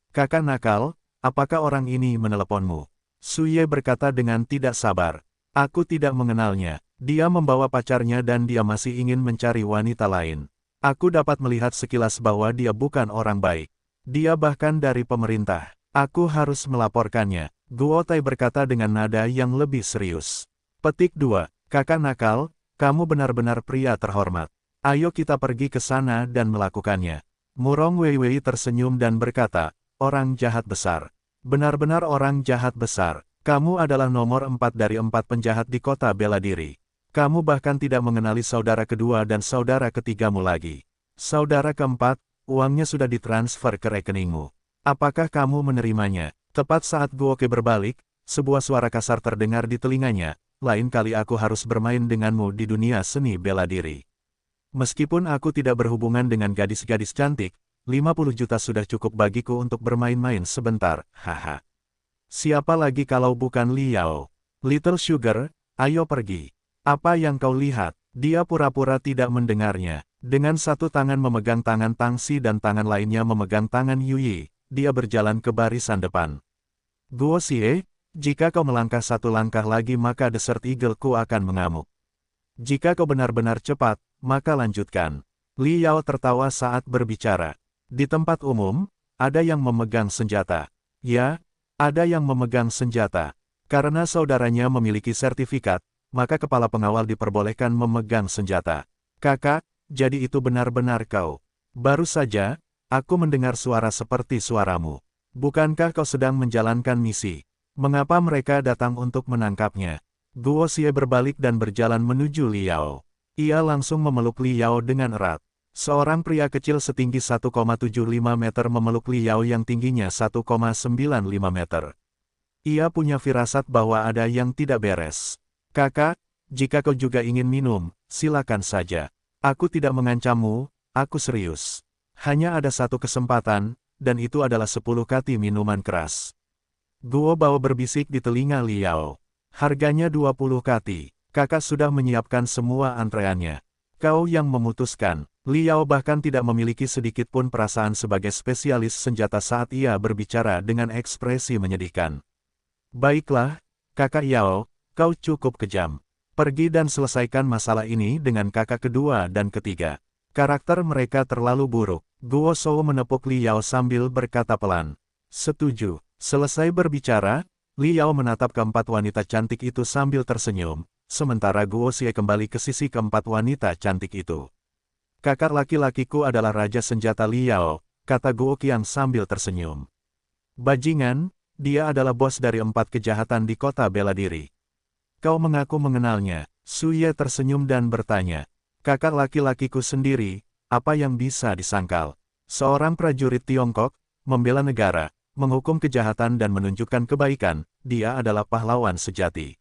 Kakak nakal, apakah orang ini meneleponmu? Suye berkata dengan tidak sabar. Aku tidak mengenalnya. Dia membawa pacarnya dan dia masih ingin mencari wanita lain. Aku dapat melihat sekilas bahwa dia bukan orang baik. Dia bahkan dari pemerintah. Aku harus melaporkannya. Guo Tai berkata dengan nada yang lebih serius. Petik 2. Kakak nakal, kamu benar-benar pria terhormat. Ayo kita pergi ke sana dan melakukannya. Murong Weiwei tersenyum dan berkata, orang jahat besar. Benar-benar orang jahat besar. Kamu adalah nomor 4 dari 4 penjahat di kota bela diri. Kamu bahkan tidak mengenali saudara kedua dan saudara ketigamu lagi. Saudara keempat, uangnya sudah ditransfer ke rekeningmu. Apakah kamu menerimanya? Tepat saat Guoke berbalik, sebuah suara kasar terdengar di telinganya. Lain kali aku harus bermain denganmu di dunia seni bela diri. Meskipun aku tidak berhubungan dengan gadis-gadis cantik, 50 juta sudah cukup bagiku untuk bermain-main sebentar, haha. Siapa lagi kalau bukan Liao? Little Sugar, ayo pergi. Apa yang kau lihat? Dia pura-pura tidak mendengarnya. Dengan satu tangan memegang tangan Tang Xi dan tangan lainnya memegang tangan Yuyi, dia berjalan ke barisan depan. Guo Xie, jika kau melangkah satu langkah lagi maka Desert Eagle-ku akan mengamuk. Jika kau benar-benar cepat, maka lanjutkan. Li Yao tertawa saat berbicara. Di tempat umum, ada yang memegang senjata. Ya, ada yang memegang senjata. Karena saudaranya memiliki sertifikat, maka kepala pengawal diperbolehkan memegang senjata. Kakak, jadi itu benar-benar kau. Baru saja, aku mendengar suara seperti suaramu. Bukankah kau sedang menjalankan misi? Mengapa mereka datang untuk menangkapnya? Guo Xie berbalik dan berjalan menuju Liao. Ia langsung memeluk Liao dengan erat. Seorang pria kecil setinggi 1,75 meter memeluk Liao yang tingginya 1,95 meter. Ia punya firasat bahwa ada yang tidak beres. Kakak, jika kau juga ingin minum, silakan saja. Aku tidak mengancammu, aku serius. Hanya ada satu kesempatan, dan itu adalah 10 kati minuman keras. Guo Bao berbisik di telinga Liao. Harganya 20 kati. Kakak sudah menyiapkan semua antreannya. Kau yang memutuskan. Liao bahkan tidak memiliki sedikit pun perasaan sebagai spesialis senjata saat ia berbicara dengan ekspresi menyedihkan. Baiklah, kakak Yao. Kau cukup kejam. Pergi dan selesaikan masalah ini dengan kakak kedua dan ketiga. Karakter mereka terlalu buruk. Guo Shou menepuk Liao sambil berkata pelan. Setuju. Selesai berbicara, Liao menatap keempat wanita cantik itu sambil tersenyum, sementara Guo Xie kembali ke sisi keempat wanita cantik itu. Kakak laki-lakiku adalah Raja Senjata Liao, kata Guo Qiang sambil tersenyum. Bajingan, dia adalah bos dari 4 kejahatan di kota bela diri. Kau mengaku mengenalnya. Suye tersenyum dan bertanya. Kakak laki-lakiku sendiri, apa yang bisa disangkal? Seorang prajurit Tiongkok, membela negara, menghukum kejahatan dan menunjukkan kebaikan, dia adalah pahlawan sejati.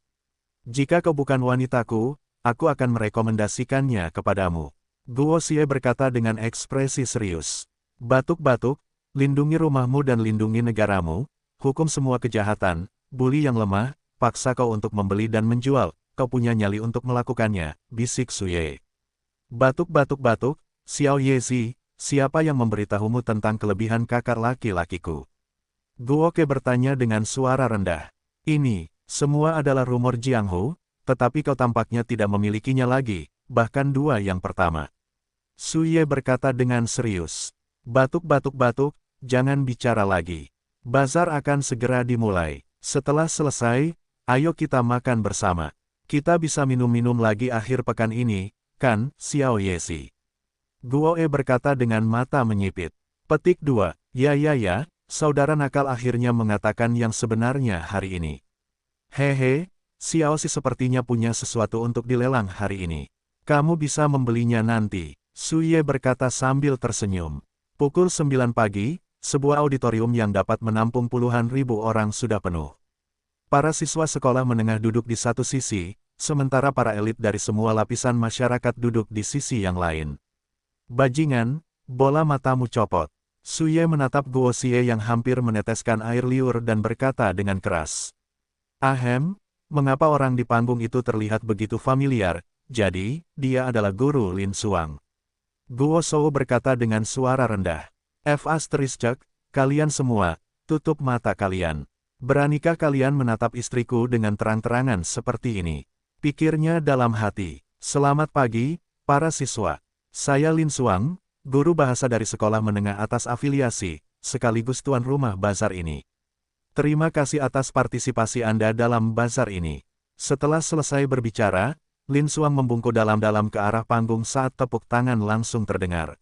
Jika kau bukan wanitaku, aku akan merekomendasikannya kepadamu. Guo Xie berkata dengan ekspresi serius. Batuk-batuk, lindungi rumahmu dan lindungi negaramu, hukum semua kejahatan, bully yang lemah, paksa kau untuk membeli dan menjual, kau punya nyali untuk melakukannya, bisik Suye. Batuk-batuk-batuk, Xiao Yezi, siapa yang memberitahumu tentang kelebihan kakak laki-lakiku? Guo Ke bertanya dengan suara rendah. Ini, semua adalah rumor Jiang Hu, tetapi kau tampaknya tidak memilikinya lagi, bahkan 2 yang pertama. Suye berkata dengan serius. Batuk-batuk-batuk, jangan bicara lagi. Bazar akan segera dimulai. Setelah selesai, ayo kita makan bersama. Kita bisa minum-minum lagi akhir pekan ini, kan, Xiao Yezi? Guo E berkata dengan mata menyipit. Petik 2, ya, saudara nakal akhirnya mengatakan yang sebenarnya hari ini. Hehe, Xiao Si sepertinya punya sesuatu untuk dilelang hari ini. Kamu bisa membelinya nanti, Suye berkata sambil tersenyum. Pukul 9 pagi, sebuah auditorium yang dapat menampung puluhan ribu orang sudah penuh. Para siswa sekolah menengah duduk di satu sisi, sementara para elit dari semua lapisan masyarakat duduk di sisi yang lain. Bajingan, bola matamu copot. Suye menatap Guo Xie yang hampir meneteskan air liur dan berkata dengan keras. Ahem, mengapa orang di panggung itu terlihat begitu familiar? Jadi, dia adalah guru Lin Xuang. Guo Shou berkata dengan suara rendah. Kalian semua, tutup mata kalian. Beranikah kalian menatap istriku dengan terang-terangan seperti ini? Pikirnya dalam hati. Selamat pagi, para siswa. Saya Lin Xuang, guru bahasa dari sekolah menengah atas afiliasi, sekaligus tuan rumah bazar ini. Terima kasih atas partisipasi Anda dalam bazar ini. Setelah selesai berbicara, Lin Xuang membungkuk dalam-dalam ke arah panggung saat tepuk tangan langsung terdengar.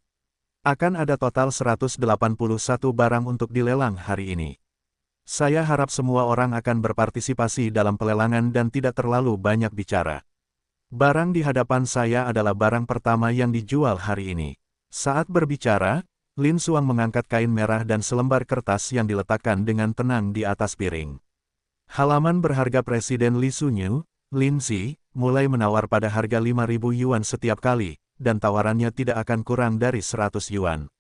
Akan ada total 181 barang untuk dilelang hari ini. Saya harap semua orang akan berpartisipasi dalam pelelangan dan tidak terlalu banyak bicara. Barang di hadapan saya adalah barang pertama yang dijual hari ini. Saat berbicara, Lin Xuang mengangkat kain merah dan selembar kertas yang diletakkan dengan tenang di atas piring. Halaman berharga Presiden Li Sunyu, Lin Zi, mulai menawar pada harga 5.000 yuan setiap kali, dan tawarannya tidak akan kurang dari 100 yuan.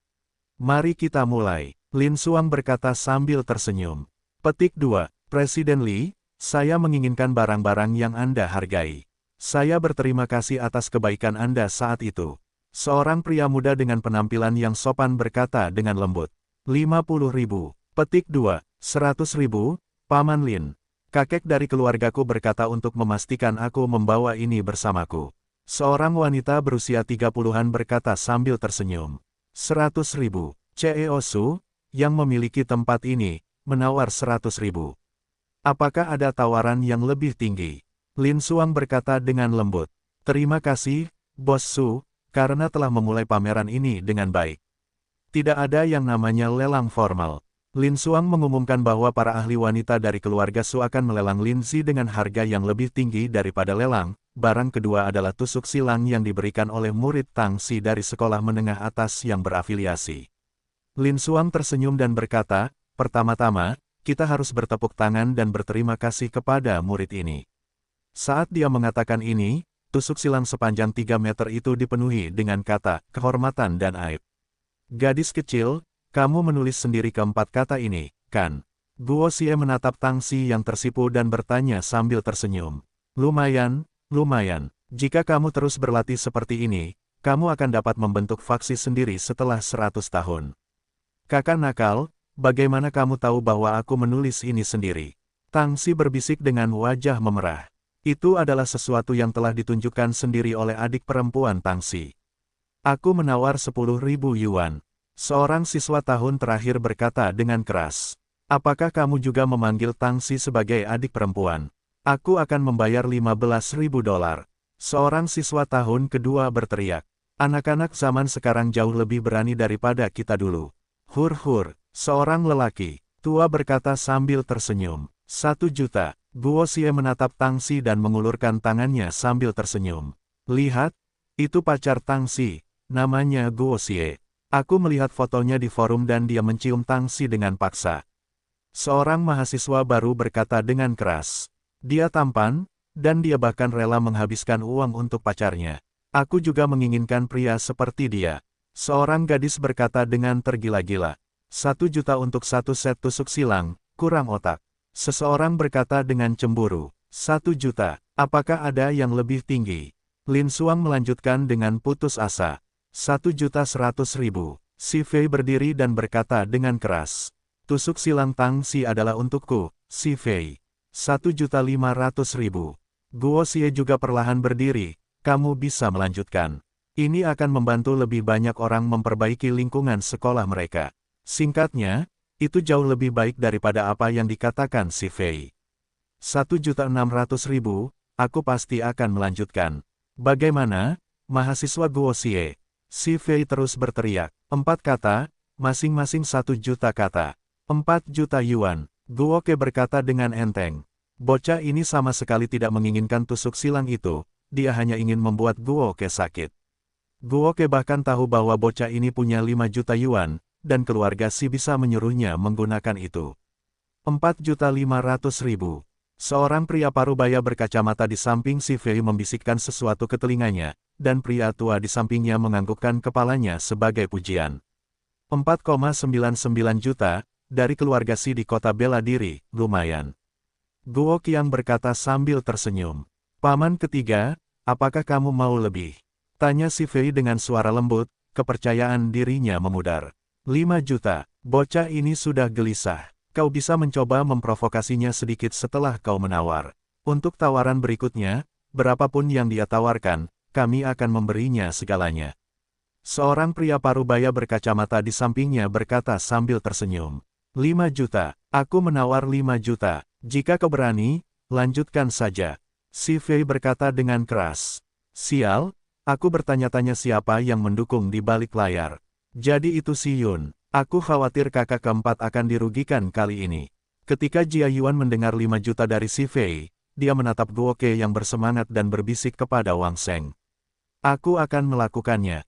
Mari kita mulai, Lin Xuang berkata sambil tersenyum. Petik 2, Presiden Li, saya menginginkan barang-barang yang Anda hargai. Saya berterima kasih atas kebaikan Anda saat itu. Seorang pria muda dengan penampilan yang sopan berkata dengan lembut. 50.000. Petik 2, 100.000, Paman Lin. Kakek dari keluargaku berkata untuk memastikan aku membawa ini bersamaku. Seorang wanita berusia 30-an berkata sambil tersenyum. 100.000. CEO Su, yang memiliki tempat ini, menawar 100.000. Apakah ada tawaran yang lebih tinggi? Lin Xuang berkata dengan lembut. Terima kasih, Bos Su, karena telah memulai pameran ini dengan baik. Tidak ada yang namanya lelang formal. Lin Xuang mengumumkan bahwa para ahli wanita dari keluarga Su akan melelang Lin Zi dengan harga yang lebih tinggi daripada lelang. Barang kedua adalah tusuk silang yang diberikan oleh murid Tang Xi dari sekolah menengah atas yang berafiliasi. Lin Xuang tersenyum dan berkata, pertama-tama, kita harus bertepuk tangan dan berterima kasih kepada murid ini. Saat dia mengatakan ini, tusuk silang sepanjang 3 meter itu dipenuhi dengan kata, kehormatan dan aib. Gadis kecil, kamu menulis sendiri keempat kata ini, kan? Guo Xie menatap Tang Xi yang tersipu dan bertanya sambil tersenyum. Lumayan, lumayan. Jika kamu terus berlatih seperti ini, kamu akan dapat membentuk faksi sendiri setelah 100 tahun. Kakak nakal, bagaimana kamu tahu bahwa aku menulis ini sendiri? Tang Xi berbisik dengan wajah memerah. Itu adalah sesuatu yang telah ditunjukkan sendiri oleh adik perempuan Tang Xi. Aku menawar 10.000 yuan. Seorang siswa tahun terakhir berkata dengan keras. Apakah kamu juga memanggil Tang Xi sebagai adik perempuan? Aku akan membayar 15.000 dolar. Seorang siswa tahun kedua berteriak. Anak-anak zaman sekarang jauh lebih berani daripada kita dulu. Hur-hur, seorang lelaki tua berkata sambil tersenyum. 1 juta. Guo Xie menatap Tang Xi dan mengulurkan tangannya sambil tersenyum. Lihat, itu pacar Tang Xi, namanya Guo Xie. Aku melihat fotonya di forum dan dia mencium Tang Xi dengan paksa. Seorang mahasiswa baru berkata dengan keras. Dia tampan, dan dia bahkan rela menghabiskan uang untuk pacarnya. Aku juga menginginkan pria seperti dia. Seorang gadis berkata dengan tergila-gila. 1 juta untuk 1 set tusuk silang, kurang otak. Seseorang berkata dengan cemburu. 1 juta, apakah ada yang lebih tinggi? Lin Xuang melanjutkan dengan putus asa. 1.100.000. Si Fei berdiri dan berkata dengan keras. Tusuk silang Tang Xi adalah untukku, Si Fei. 1.500.000. Guo Xie juga perlahan berdiri, kamu bisa melanjutkan. Ini akan membantu lebih banyak orang memperbaiki lingkungan sekolah mereka. Singkatnya, itu jauh lebih baik daripada apa yang dikatakan Si Fei. 1.600.000, aku pasti akan melanjutkan. Bagaimana, mahasiswa Guo Xie? Si Fei terus berteriak. 4 kata, masing-masing 1 juta kata. 4 juta yuan. Guo Ke berkata dengan enteng. Bocah ini sama sekali tidak menginginkan tusuk silang itu, dia hanya ingin membuat Guo Ke sakit. Guo Ke bahkan tahu bahwa bocah ini punya 5 juta yuan, dan keluarga Si bisa menyuruhnya menggunakan itu. 4.500.000. Seorang pria parubaya berkacamata di samping Si Fei membisikkan sesuatu ke telinganya, dan pria tua di sampingnya menganggukkan kepalanya sebagai pujian. 4,99 juta, dari keluarga Si di kota bela diri, lumayan. Guo Qiang berkata sambil tersenyum. Paman ketiga, apakah kamu mau lebih? Tanya Si Fei dengan suara lembut, kepercayaan dirinya memudar. 5 juta, bocah ini sudah gelisah. Kau bisa mencoba memprovokasinya sedikit setelah kau menawar. Untuk tawaran berikutnya, berapapun yang dia tawarkan, kami akan memberinya segalanya. Seorang pria parubaya berkacamata di sampingnya berkata sambil tersenyum. 5 juta, aku menawar 5 juta. Jika kau berani, lanjutkan saja. Si Fei berkata dengan keras. Sial, aku bertanya-tanya siapa yang mendukung di balik layar. Jadi itu Si Yun. Aku khawatir kakak keempat akan dirugikan kali ini. Ketika Jia Yuan mendengar 5 juta dari Si Fei, dia menatap Guo Ke yang bersemangat dan berbisik kepada Wang Sheng. Aku akan melakukannya.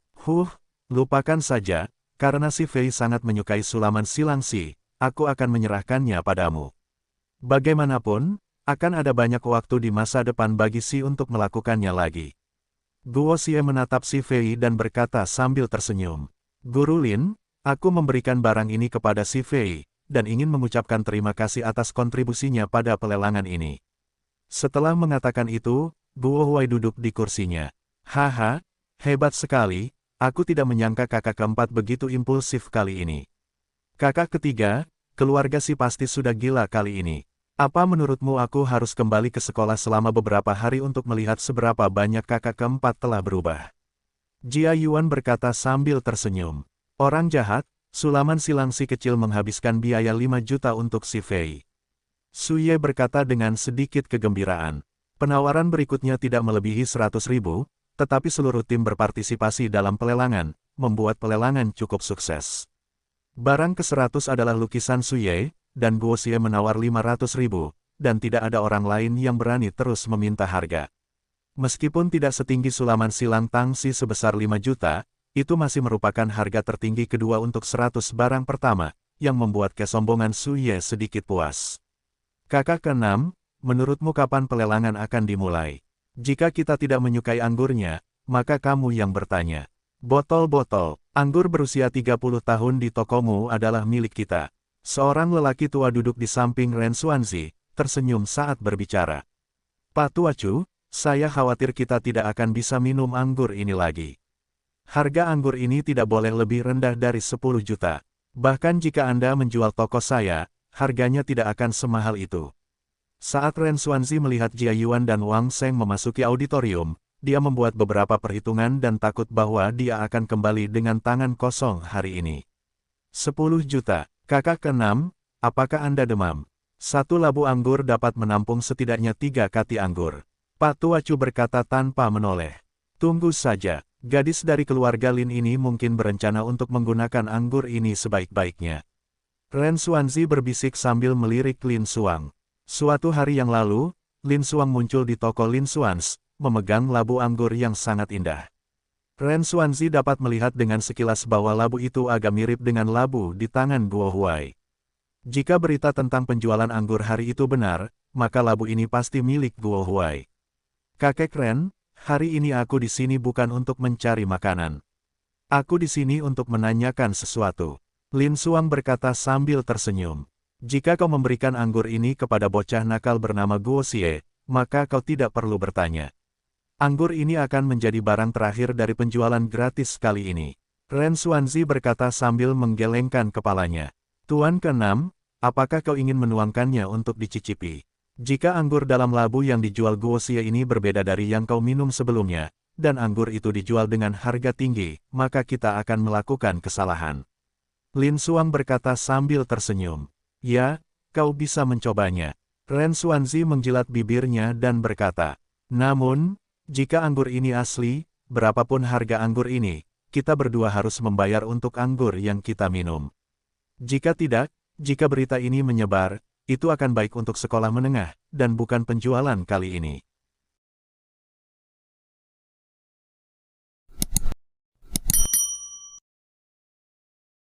Lupakan saja, karena Si Fei sangat menyukai sulaman silang Si, aku akan menyerahkannya padamu. Bagaimanapun, akan ada banyak waktu di masa depan bagi Si untuk melakukannya lagi. Guo Xie menatap Si Fei dan berkata sambil tersenyum. Guru Lin, aku memberikan barang ini kepada Si Fei, dan ingin mengucapkan terima kasih atas kontribusinya pada pelelangan ini. Setelah mengatakan itu, Guo Huai duduk di kursinya. Haha, hebat sekali, aku tidak menyangka kakak keempat begitu impulsif kali ini. Kakak ketiga, keluarga Si pasti sudah gila kali ini. Apa menurutmu aku harus kembali ke sekolah selama beberapa hari untuk melihat seberapa banyak kakak keempat telah berubah? Jia Yuan berkata sambil tersenyum. Orang jahat, sulaman silang Si kecil menghabiskan biaya 5 juta untuk Si Fei. Su Ye berkata dengan sedikit kegembiraan. Penawaran berikutnya tidak melebihi 100.000, tetapi seluruh tim berpartisipasi dalam pelelangan, membuat pelelangan cukup sukses. Barang ke-100 adalah lukisan Su Ye, dan Guo Xie menawar 500.000, dan tidak ada orang lain yang berani terus meminta harga. Meskipun tidak setinggi sulaman silang Tang Si sebesar 5 juta, itu masih merupakan harga tertinggi kedua untuk 100 barang pertama, yang membuat kesombongan Su Ye sedikit puas. Kakak ke-6, menurutmu kapan pelelangan akan dimulai? Jika kita tidak menyukai anggurnya, maka kamu yang bertanya. Botol-botol, anggur berusia 30 tahun di tokomu adalah milik kita. Seorang lelaki tua duduk di samping Ren Xuanzi, tersenyum saat berbicara. Pak Tuacu, saya khawatir kita tidak akan bisa minum anggur ini lagi. Harga anggur ini tidak boleh lebih rendah dari 10 juta. Bahkan jika Anda menjual toko saya, harganya tidak akan semahal itu. Saat Ren Xuanzi melihat Jia Yuan dan Wang Sheng memasuki auditorium, dia membuat beberapa perhitungan dan takut bahwa dia akan kembali dengan tangan kosong hari ini. 10 juta, kakak ke-6, apakah Anda demam? Satu labu anggur dapat menampung setidaknya 3 kati anggur. Pak Tuacu berkata tanpa menoleh. Tunggu saja, gadis dari keluarga Lin ini mungkin berencana untuk menggunakan anggur ini sebaik-baiknya. Ren Xuanzi berbisik sambil melirik Lin Xuang. Suatu hari yang lalu, Lin Xuang muncul di toko Lin Xuans, memegang labu anggur yang sangat indah. Ren Xuanzi dapat melihat dengan sekilas bahwa labu itu agak mirip dengan labu di tangan Guo Huai. Jika berita tentang penjualan anggur hari itu benar, maka labu ini pasti milik Guo Huai. Kakek Ren, hari ini aku di sini bukan untuk mencari makanan. Aku di sini untuk menanyakan sesuatu. Lin Xuang berkata sambil tersenyum. Jika kau memberikan anggur ini kepada bocah nakal bernama Guo Xie, maka kau tidak perlu bertanya. Anggur ini akan menjadi barang terakhir dari penjualan gratis kali ini. Ren Xuanzi berkata sambil menggelengkan kepalanya. Tuan ke-6, apakah kau ingin menuangkannya untuk dicicipi? Jika anggur dalam labu yang dijual Guo Xie ini berbeda dari yang kau minum sebelumnya, dan anggur itu dijual dengan harga tinggi, maka kita akan melakukan kesalahan. Lin Xuang berkata sambil tersenyum. Ya, kau bisa mencobanya. Ren Xuanzi menjilat bibirnya dan berkata, namun, jika anggur ini asli, berapapun harga anggur ini, kita berdua harus membayar untuk anggur yang kita minum. Jika tidak, jika berita ini menyebar, itu akan baik untuk sekolah menengah, dan bukan penjualan kali ini.